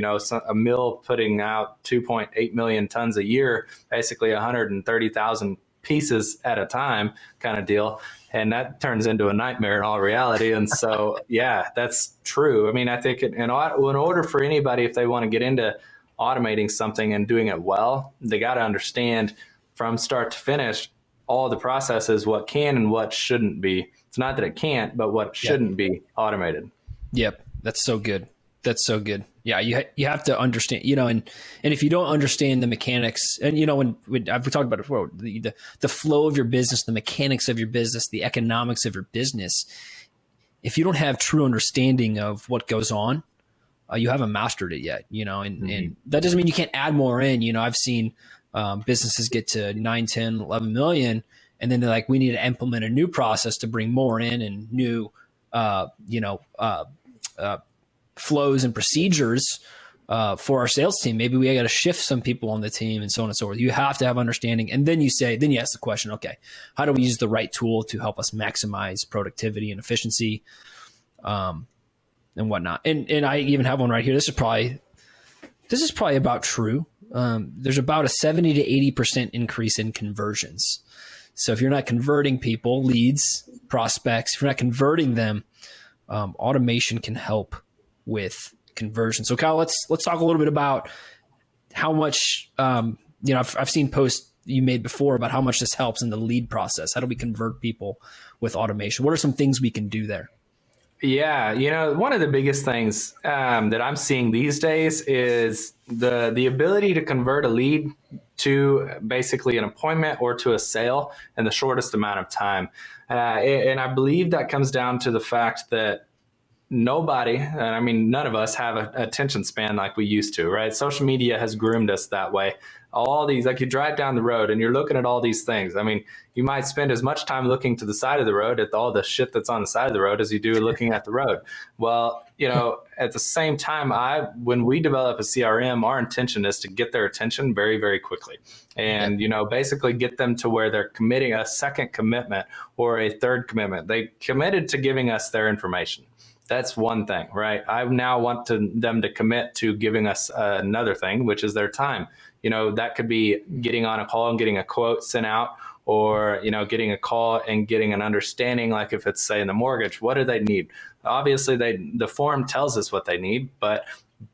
a mill putting out 2.8 million tons a year, basically 130,000 pieces at a time kind of deal. And that turns into a nightmare in all reality. And so, yeah, that's true. I mean, I think in order for anybody, if they want to get into automating something and doing it well, they got to understand from start to finish all the processes, what can and what shouldn't be. It's not that it can't, but what shouldn't be automated. Yep. That's so good. That's so good. Yeah, you have to understand, and if you don't understand the mechanics, and when I've talked about it before, the flow of your business, the mechanics of your business, the economics of your business, if you don't have true understanding of what goes on, you haven't mastered it yet, and that doesn't mean you can't add more in. I've seen businesses get to 9, 10, 11 million, and then they're like, we need to implement a new process to bring more in and new, flows and procedures for our sales team. Maybe we got to shift some people on the team and so on and so forth. You have to have understanding. And then you ask the question, okay, how do we use the right tool to help us maximize productivity and efficiency and whatnot? And I even have one right here. This is probably about true. There's about a 70 to 80% increase in conversions. So if you're not converting people, leads, prospects, if you're not converting them, automation can help with conversion. So Kyle, let's talk a little bit about how much, I've seen posts you made before about how much this helps in the lead process. How do we convert people with automation? What are some things we can do there? Yeah, one of the biggest things that I'm seeing these days is the ability to convert a lead to basically an appointment or to a sale in the shortest amount of time. And I believe that comes down to the fact that nobody, and I mean, none of us have an attention span like we used to, right? Social media has groomed us that way. All these, like you drive down the road and you're looking at all these things. I mean, you might spend as much time looking to the side of the road at all the shit that's on the side of the road as you do looking at the road. Well, you know, at the same time, when we develop a CRM, our intention is to get their attention very, very quickly. And, you know, basically get them to where they're committing a second commitment or a third commitment. They committed to giving us their information. That's one thing, right? I now want them to commit to giving us another thing, which is their time. You know, that could be getting on a call and getting a quote sent out, or, you know, getting a call and getting an understanding, like if it's, say, in the mortgage, what do they need? Obviously, the form tells us what they need, but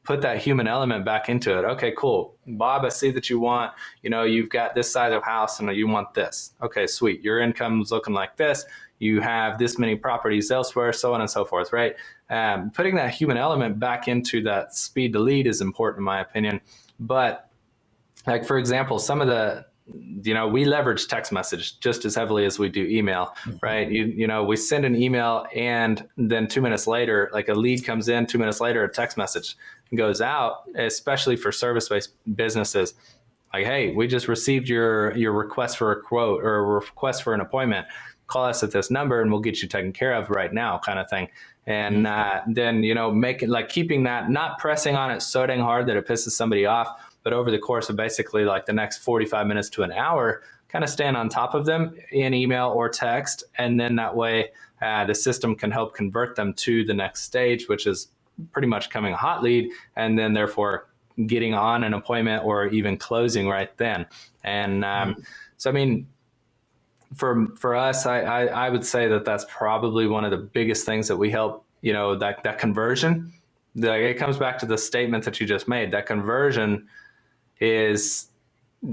put that human element back into it. Okay, cool. Bob, I see that you want, you know, you've got this size of house and you want this. Okay, sweet. Your income's looking like this. You have this many properties elsewhere, so on and so forth, right? Putting that human element back into that speed to lead is important, in my opinion. But like, for example, some of the, you know, we leverage text message just as heavily as we do email, right? You know, we send an email and then 2 minutes later, like a lead comes in, 2 minutes later, a text message goes out, especially for service-based businesses. Like, hey, we just received your request for a quote or a request for an appointment. Call us at this number and we'll get you taken care of right now, kind of thing. And then, you know, make it like keeping that, not pressing on it so dang hard that it pisses somebody off, but over the course of basically like the next 45 minutes to an hour, kind of staying on top of them in email or text. And then that way the system can help convert them to the next stage, which is pretty much coming a hot lead, and then therefore getting on an appointment or even closing right then. And so, I mean, for us, I would say that that's probably one of the biggest things that we help, you know, that conversion. It comes back to the statement that you just made. That conversion is,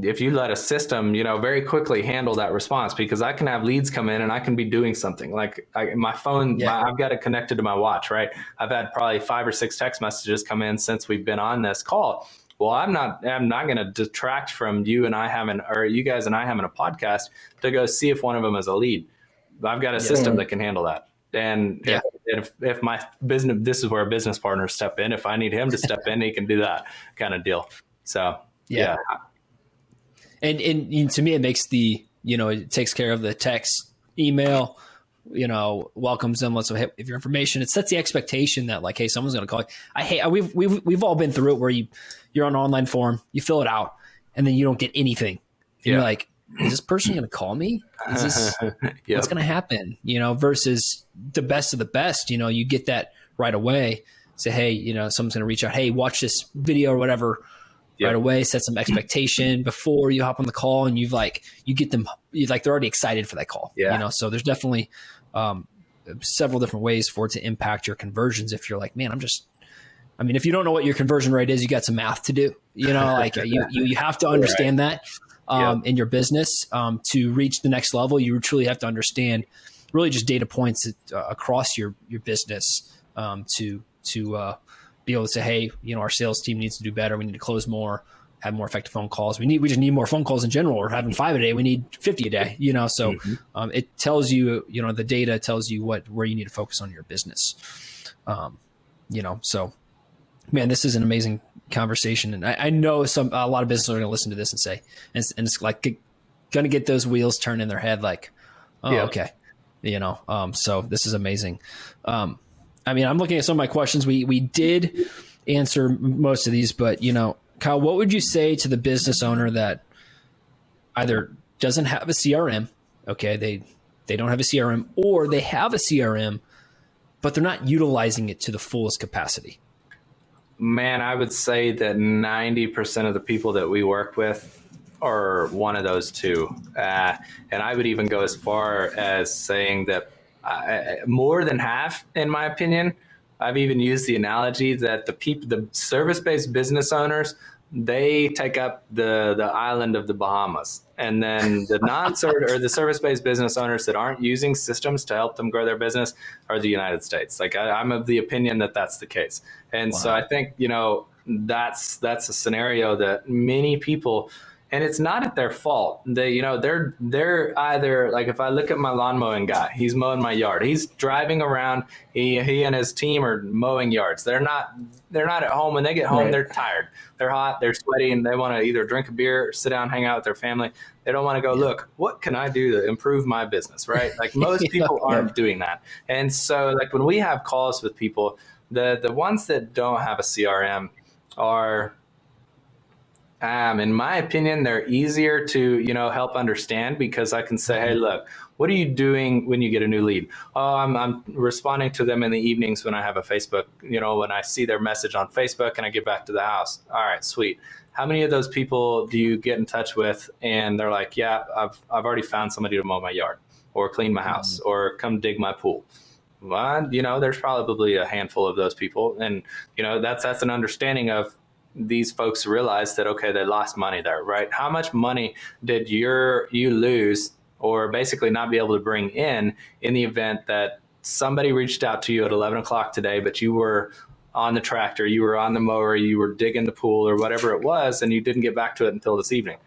if you let a system, you know, very quickly handle that response, because I can have leads come in and I can be doing something like my phone, I've got it connected to my watch, right? I've had probably 5 or 6 text messages come in since we've been on this call. Well, I'm not going to detract from you and I having, or you guys and I having a podcast to go see if one of them is a lead. I've got a system that can handle that. And if my business, this is where a business partner step in. If I need him to step in, he can do that kind of deal. So, yeah. And to me, it makes it takes care of the text, email, you know, welcomes them. Let's have your information. It sets the expectation that like, hey, someone's going to call you. We've all been through it where you're on an online form, you fill it out, and then you don't get anything. And you're like, is this person going to call me? Is this what's going to happen? You know, versus the best of the best, you know, you get that right away. Say, hey, you know, someone's going to reach out. Hey, watch this video or whatever right away. Set some expectation before you hop on the call, and you get them, they're already excited for that call. You know, so there's definitely several different ways for it to impact your conversions. If you're like, man, if you don't know what your conversion rate is, you got some math to do, you know, like you have to understand that in your business to reach the next level. You truly have to understand really just data points across your business to be able to say, hey, you know, our sales team needs to do better. We need to close more, have more effective phone calls. We just need more phone calls in general. We're having 5 a day. We need 50 a day, you know? So it tells you, you know, the data tells you where you need to focus on your business. You know, so man, this is an amazing conversation. And I know a lot of businesses are going to listen to this and say, and it's like going to get those wheels turned in their head. Like, okay. You know? So this is amazing. I'm looking at some of my questions. We did answer most of these, but you know, Kyle, what would you say to the business owner that either doesn't have a CRM, okay, they don't have a CRM, or they have a CRM, but they're not utilizing it to the fullest capacity? Man, I would say that 90% of the people that we work with are one of those two. And I would even go as far as saying that more than half, in my opinion. I've even used the analogy that the service-based business owners, they take up the island of the Bahamas, and then the service-based business owners that aren't using systems to help them grow their business are the United States. Like I'm of the opinion that that's the case, and so I think, you know, that's a scenario that many people, And it's not at their fault. They're either like, if I look at my lawn mowing guy, he's mowing my yard. He's driving around. He and his team are mowing yards. They're not at home. When they get home, they're tired. They're hot. They're sweaty, and they want to either drink a beer or sit down, hang out with their family. They don't want to go, look, what can I do to improve my business, right? Like most people aren't doing that. And so like when we have calls with people, the ones that don't have a CRM are, in my opinion, they're easier to, help understand, because I can say, hey, look, what are you doing when you get a new lead? Oh, I'm responding to them in the evenings when I have a Facebook, when I see their message on Facebook and I get back to the house. All right, sweet. How many of those people do you get in touch with and they're like, yeah, I've already found somebody to mow my yard or clean my house or come dig my pool? Well, there's probably a handful of those people. And, that's an understanding of these folks realize that, okay, they lost money there, right? How much money did you lose or basically not be able to bring in the event that somebody reached out to you at 11 o'clock today, but you were on the tractor, you were on the mower, you were digging the pool or whatever it was, and you didn't get back to it until this evening?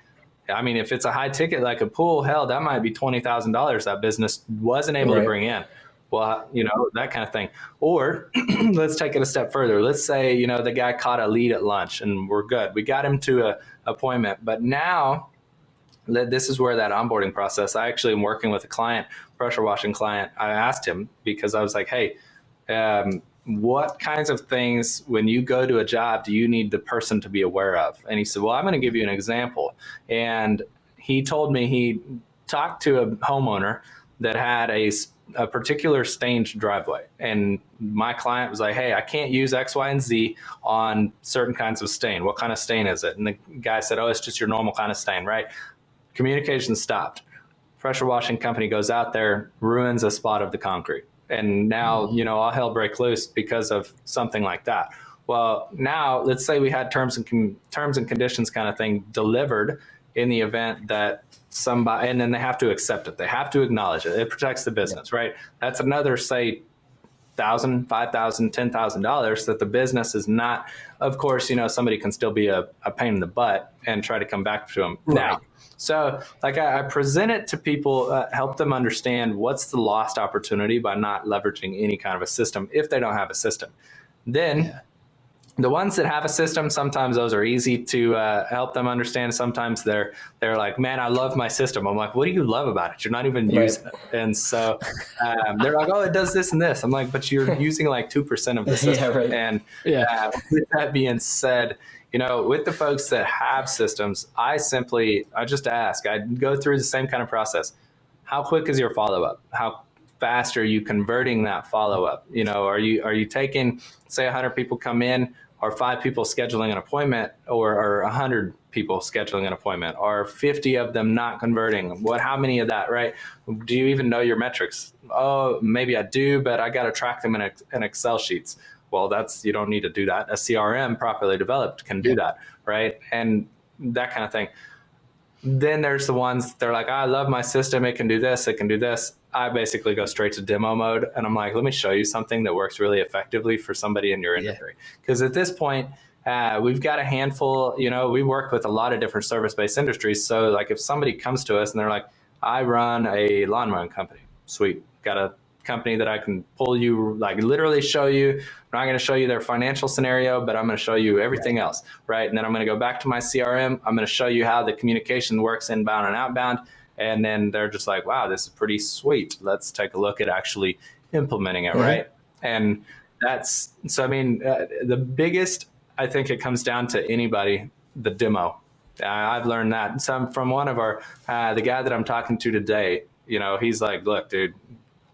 I mean, if it's a high ticket like a pool, hell, that might be $20,000 that business wasn't able to bring in. Well, that kind of thing. Or let's take it a step further. Let's say, the guy caught a lead at lunch and we're good. We got him to an appointment, but now this is where that onboarding process, I actually am working with a client, pressure washing client. I asked him because I was like, hey, what kinds of things when you go to a job do you need the person to be aware of? And he said, well, I'm going to give you an example. And he told me he talked to a homeowner that had a particular stained driveway. And my client was like, hey, I can't use X, Y, and Z on certain kinds of stain. What kind of stain is it? And the guy said, oh, it's just your normal kind of stain, right? Communication stopped. Pressure washing company goes out there, ruins a spot of the concrete. And now, all hell break loose because of something like that. Well, now let's say we had terms and conditions kind of thing delivered in the event that somebody, and then they have to accept it. They have to acknowledge it. It protects the business, right? That's another, say, $1,000, $5,000, $10,000 that the business is not. Of course, somebody can still be a pain in the butt and try to come back to them now. So like I present it to people, help them understand what's the lost opportunity by not leveraging any kind of a system if they don't have a system. Then the ones that have a system, sometimes those are easy to help them understand. Sometimes they're like, man, I love my system. I'm like, what do you love about it? You're not even using it. And so they're like, oh, it does this and this. I'm like, but you're using like 2% of the system. And with that being said, with the folks that have systems, I just ask, I go through the same kind of process. How quick is your follow-up? How fast are you converting that follow-up? Are you taking, say 100 people come in, or 5 people scheduling an appointment, or 100 people scheduling an appointment, or 50 of them not converting? How many of that, right? Do you even know your metrics? Oh, maybe I do, but I got to track them in Excel sheets. Well, you don't need to do that. A CRM properly developed can do that, right? And that kind of thing. Then there's the ones, they're like, I love my system. It can do this. It can do this. I basically go straight to demo mode. And I'm like, let me show you something that works really effectively for somebody in your industry. Because at this point, we've got a handful, we work with a lot of different service-based industries. So like if somebody comes to us and they're like, I run a lawn mowing company. Sweet. Got a company that I can pull you, like literally show you. I'm not going to show you their financial scenario, but I'm going to show you everything else, right? And then I'm going to go back to my CRM. I'm going to show you how the communication works inbound and outbound. And then they're just like, wow, this is pretty sweet. Let's take a look at actually implementing it, right? And the biggest, I think it comes down to anybody, the demo. I've learned that from one of our, the guy that I'm talking to today, he's like, look, dude,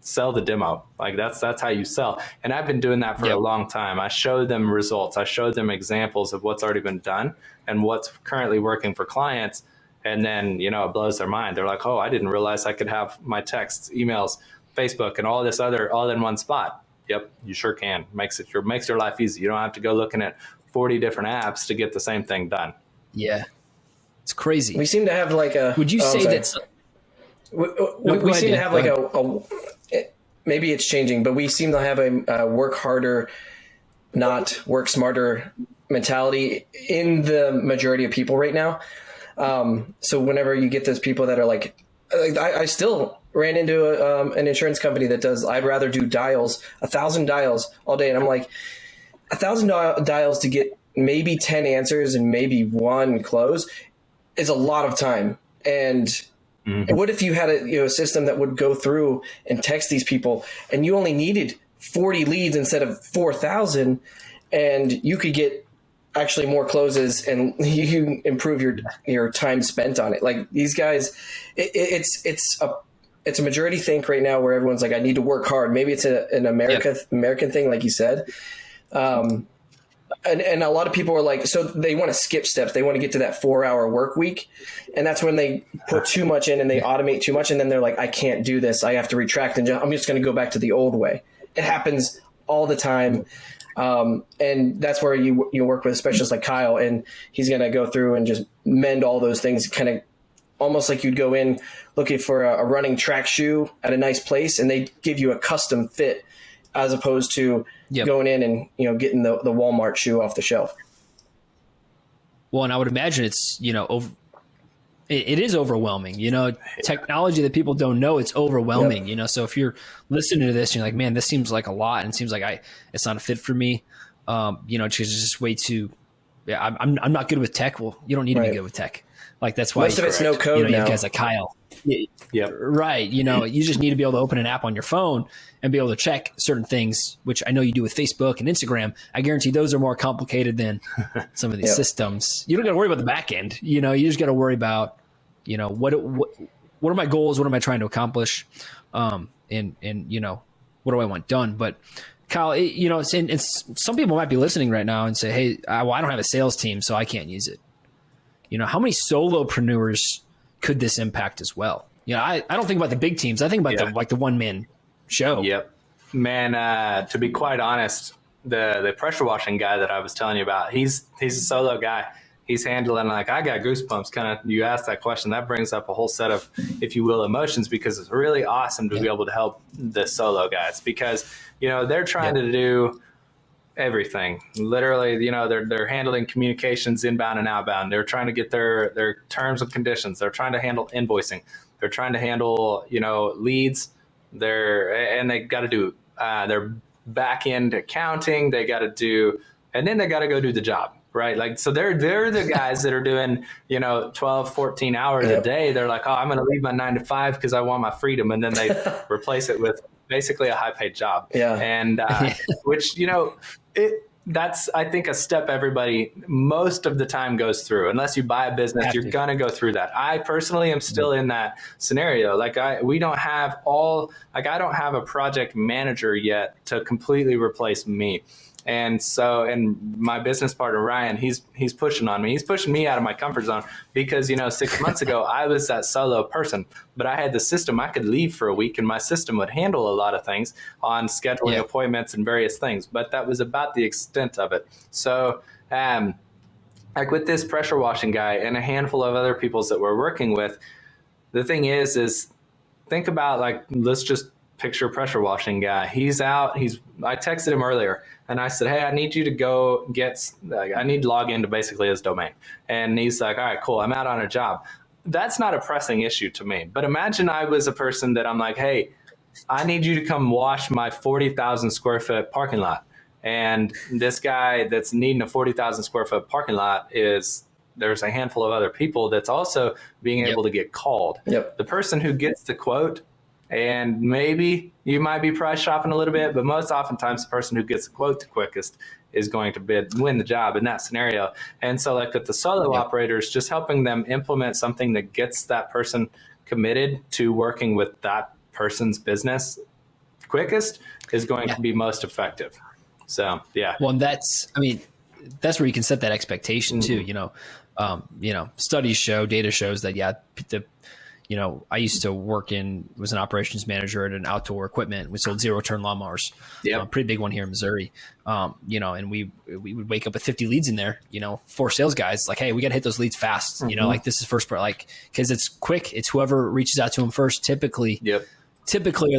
sell the demo. Like that's how you sell. And I've been doing that for a long time. I show them results. I show them examples of what's already been done and what's currently working for clients. And then, it blows their mind. They're like, oh, I didn't realize I could have my texts, emails, Facebook, and all this other all in one spot. Yep, you sure can. Makes your life easy. You don't have to go looking at 40 different apps to get the same thing done. Yeah. It's crazy. We seem to have like a... Would you say that... We seem to have like a maybe it's changing, but we seem to have a work harder, not work smarter mentality in the majority of people right now. So whenever you get those people that are like, I still ran into an insurance company that does, I'd rather do 1,000 dials all day. And I'm like, 1,000 dials to get maybe 10 answers and maybe one close is a lot of time. And what if you had a system that would go through and text these people and you only needed 40 leads instead of 4,000, and you could get actually more closes and you improve your time spent on it. Like these guys, it's a majority think right now where everyone's like, I need to work hard. Maybe it's an American thing, like you said. And a lot of people are like, so they want to skip steps. They want to get to that 4-hour work week. And that's when they put too much in and they automate too much. And then they're like, I can't do this. I have to retract and I'm just going to go back to the old way. It happens all the time. And that's where you work with a specialist like Kyle, and he's going to go through and just mend all those things, kind of almost like you'd go in looking for a running track shoe at a nice place and they give you a custom fit as opposed to going in and, getting the Walmart shoe off the shelf. Well, and I would imagine it's, it is overwhelming, technology that people don't know, it's overwhelming, so if you're listening to this, you're like, man, this seems like a lot. And it seems like it's not a fit for me. It's just way too, I'm not good with tech. Well, you don't need to be good with tech. Like that's why most of it's no code now. You have guys like Kyle. Right. You just need to be able to open an app on your phone and be able to check certain things, which I know you do with Facebook and Instagram. I guarantee those are more complicated than some of these systems. You don't got to worry about the back end. You just got to worry about, what are my goals? What am I trying to accomplish? And what do I want done? But Kyle, and some people might be listening right now and say, hey, I don't have a sales team, so I can't use it. How many solopreneurs could this impact as well? I don't think about the big teams. I think about the one-man show. Yep. Man, to be quite honest, the pressure washing guy that I was telling you about, he's a solo guy. He's handling, like, I got goosebumps. Kind of, you asked that question. That brings up a whole set of, if you will, emotions, because it's really awesome to be able to help the solo guys, because, they're trying to do everything. Literally, they're handling communications inbound and outbound. They're trying to get their terms and conditions. They're trying to handle invoicing. They're trying to handle, leads. And they got to do their back end accounting. They got to do, and then they got to go do the job. Right. Like, so they're the guys that are doing, 12, 14 hours a day. They're like, oh, I'm going to leave my 9 to 5 because I want my freedom. And then they replace it with basically a high paid job. Yeah. And which, that's, I think, a step everybody most of the time goes through. Unless you buy a business, you're going to go through that. I personally am still in that scenario. Like I don't have a project manager yet to completely replace me. And so, and my business partner, Ryan, he's pushing on me. He's pushing me out of my comfort zone because, 6 months ago, I was that solo person, but I had the system. I could leave for a week and my system would handle a lot of things on scheduling appointments and various things, but that was about the extent of it. So, like with this pressure washing guy and a handful of other peoples that we're working with, the thing is think about, like, let's just picture pressure washing guy. He's out. I texted him earlier and I said, hey, I need you to go I need to log into basically his domain. And he's like, all right, cool. I'm out on a job. That's not a pressing issue to me. But imagine I was a person that I'm like, hey, I need you to come wash my 40,000 square foot parking lot. And this guy that's needing a 40,000 square foot parking lot there's a handful of other people that's also being able to get called. The person who gets the quote, and maybe you might be price shopping a little bit, but most oftentimes the person who gets the quote the quickest is going to win the job in that scenario. And so, like with the solo operators, just helping them implement something that gets that person committed to working with that person's business quickest is going to be most effective. So, Well, and that's where you can set that expectation too. Studies show, data shows that, I used to was an operations manager at an outdoor equipment. We sold 0-turn lawnmowers, pretty big one here in Missouri. And we would wake up with 50 leads in there, 4 sales guys, like, hey, we got to hit those leads fast. Like this is first part, like, cause it's quick. It's whoever reaches out to them first. Typically are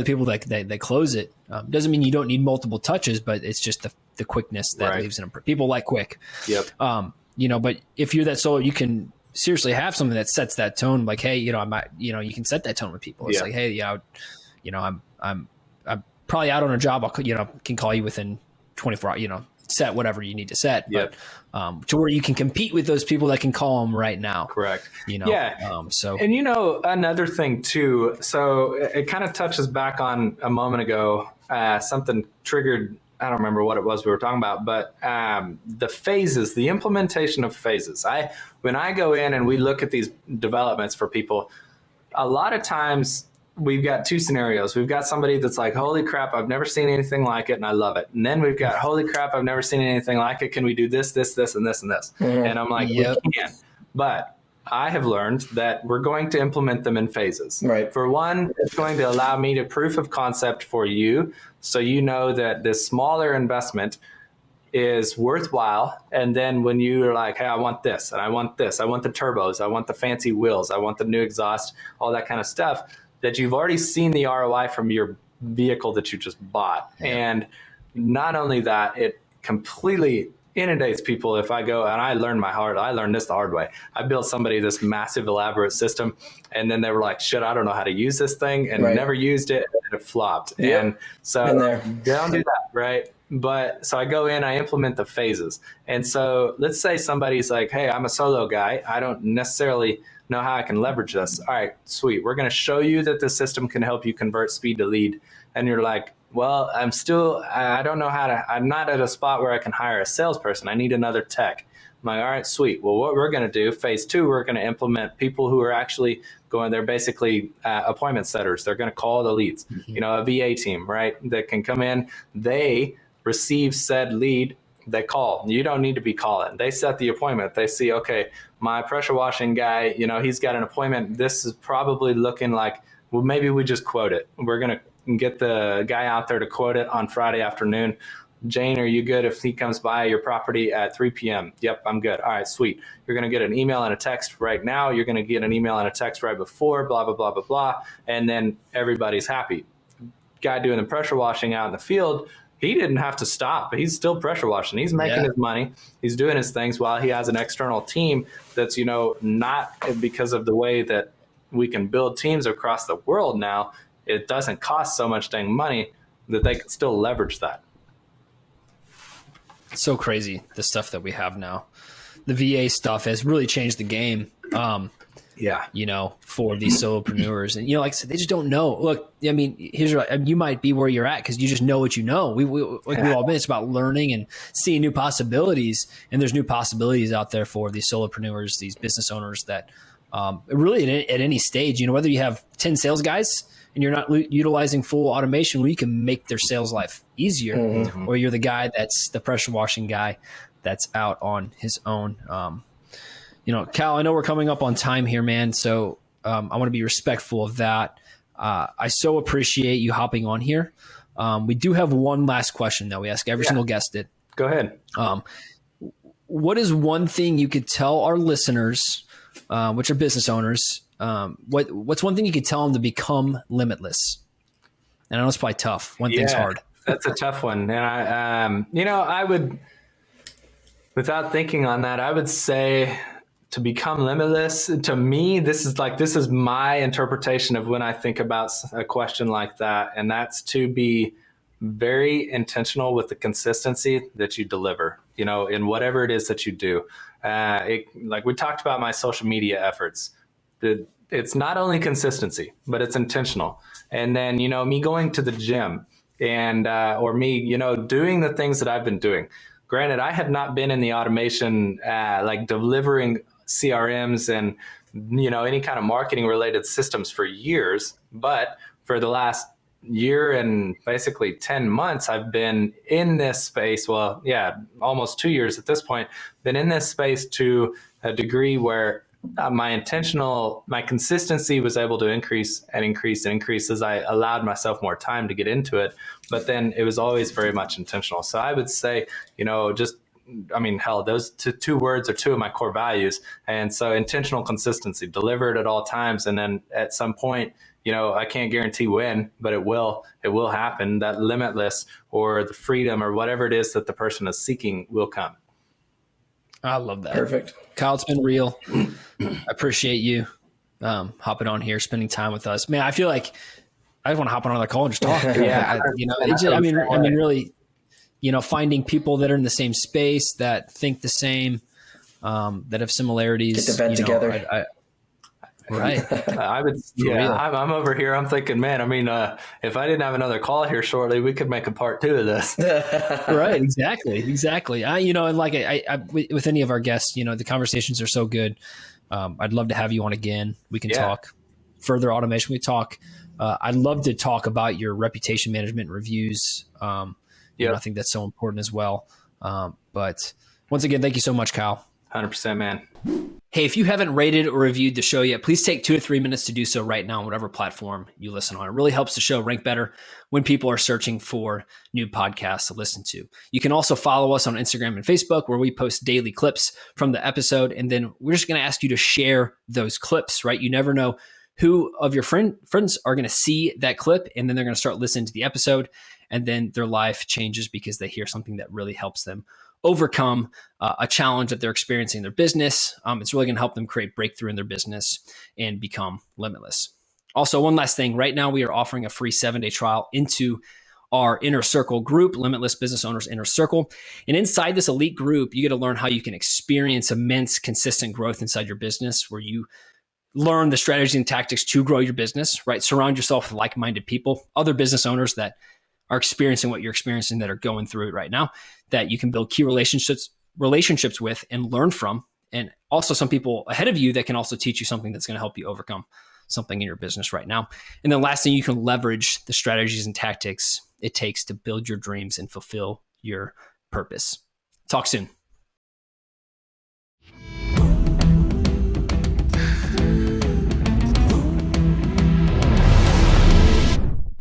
the people that close it. Doesn't mean you don't need multiple touches, but it's just the quickness that leaves them. People like quick. But if you're that solo, you can seriously have something that sets that tone, like, hey, you can set that tone with people. It's like, hey, I'm probably out on a job. Can call you within 24 hours, set whatever you need to set, but to where you can compete with those people that can call them right now. Correct. And another thing too, so it kind of touches back on a moment ago, something triggered, I don't remember what it was we were talking about, but the phases, the implementation of phases. When I go in and we look at these developments for people, a lot of times we've got two scenarios. We've got somebody that's like, holy crap, I've never seen anything like it, and I love it. And then we've got, holy crap, I've never seen anything like it. Can we do this, this, this, and this, and this? Mm-hmm. And I'm like, we can. But I have learned that we're going to implement them in phases. Right. For one, it's going to allow me to proof of concept for you, so you know that this smaller investment is worthwhile. And then when you're like, hey, I want this, and I want this, I want the turbos, I want the fancy wheels, I want the new exhaust, all that kind of stuff, that you've already seen the ROI from your vehicle that you just bought. Yeah. And not only that, it completely inundates people. If I go, and I learned this the hard way. I built somebody this massive, elaborate system, and then they were like, shit, I don't know how to use this thing, and never used it, and it flopped. Yeah. And so don't do that, right? But so I go in, I implement the phases. And so let's say somebody's like, hey, I'm a solo guy. I don't necessarily know how I can leverage this. All right, sweet. We're going to show you that the system can help you convert speed to lead. And you're like, well, I don't know I'm not at a spot where I can hire a salesperson. I need another tech. I'm like, all right, sweet. Well, what we're going to do, phase 2, we're going to implement people who are actually they're basically appointment setters. They're going to call the leads, a VA team, right? That can come in, they receive said lead, they call. You don't need to be calling. They set the appointment. They see, okay, my pressure washing guy, he's got an appointment. This is probably looking like, well, maybe we just quote it. We're going to get the guy out there to quote it on Friday afternoon. Jane, are you good if he comes by your property at 3 p.m.? Yep, I'm good. All right, sweet. You're going to get an email and a text right now. You're going to get an email and a text right before, blah, blah, blah, blah, blah. And then everybody's happy. Guy doing the pressure washing out in the field, he didn't have to stop. He's still pressure washing. He's making his money. He's doing his things while he has an external team that's, not because of the way that we can build teams across the world now. It doesn't cost so much dang money that they can still leverage that. It's so crazy, the stuff that we have now. The VA stuff has really changed the game. For these solopreneurs. And, like I said, they just don't know. Look, I mean, you might be where you're at because you just know what you know. We've all been, it's about learning and seeing new possibilities. And there's new possibilities out there for these solopreneurs, these business owners that really at any stage, whether you have 10 sales guys and you're not utilizing full automation, where you can make their sales life easier, or you're the guy that's the pressure washing guy that's out on his own. Cal, I know we're coming up on time here, man. So I want to be respectful of that. I so appreciate you hopping on here. We do have one last question that we ask every single guest. Go ahead. What is one thing you could tell our listeners, which are business owners, what's one thing you could tell them to become limitless? And I know it's probably tough. One thing's hard. That's a tough one. And I would, without thinking on that, I would say, to become limitless, to me, this is my interpretation of when I think about a question like that. And that's to be very intentional with the consistency that you deliver, in whatever it is that you do. Like we talked about my social media efforts. It's not only consistency, but it's intentional. And then, me going to the gym and, or me, doing the things that I've been doing. Granted, I have not been in the automation, like delivering CRMs and, any kind of marketing related systems for years. But for the last year and basically 10 months, I've been in this space. Well, almost 2 years at this point, been in this space to a degree where my consistency was able to increase as I allowed myself more time to get into it. But then it was always very much intentional. So I would say, those two words are two of my core values. And so intentional consistency, delivered at all times. And then at some point, I can't guarantee when, but it will happen. That limitless or the freedom or whatever it is that the person is seeking will come. I love that. Perfect. Kyle, it's been real. I appreciate you hopping on here, spending time with us. Man, I feel like I just want to hop on another call and just talk. Yeah. I mean, really, finding people that are in the same space, that think the same, that have similarities. Get the vent together. Right. I'm over here. I'm thinking, man, I mean, if I didn't have another call here shortly, we could make a part 2 of this. Right. Exactly. And like with any of our guests, the conversations are so good. I'd love to have you on again. We can talk further automation. We talk. I'd love to talk about your reputation management reviews. I think that's so important as well. But once again, thank you so much, Kyle. 100%, man. Hey, if you haven't rated or reviewed the show yet, please take 2 to 3 minutes to do so right now on whatever platform you listen on. It really helps the show rank better when people are searching for new podcasts to listen to. You can also follow us on Instagram and Facebook, where we post daily clips from the episode. And then we're just going to ask you to share those clips, right? You never know who of your friends are going to see that clip, and then they're going to start listening to the episode, and then their life changes because they hear something that really helps them overcome a challenge that they're experiencing in their business. It's really going to help them create breakthrough in their business and become limitless. Also, one last thing. Right now, we are offering a free 7-day trial into our Inner Circle group, Limitless Business Owners Inner Circle. And inside this elite group, you get to learn how you can experience immense, consistent growth inside your business, where you learn the strategies and tactics to grow your business, right? Surround yourself with like-minded people, other business owners that are experiencing what you're experiencing, that are going through it right now, that you can build key relationships with and learn from. And also some people ahead of you that can also teach you something that's going to help you overcome something in your business right now. And then last thing, you can leverage the strategies and tactics it takes to build your dreams and fulfill your purpose. Talk soon.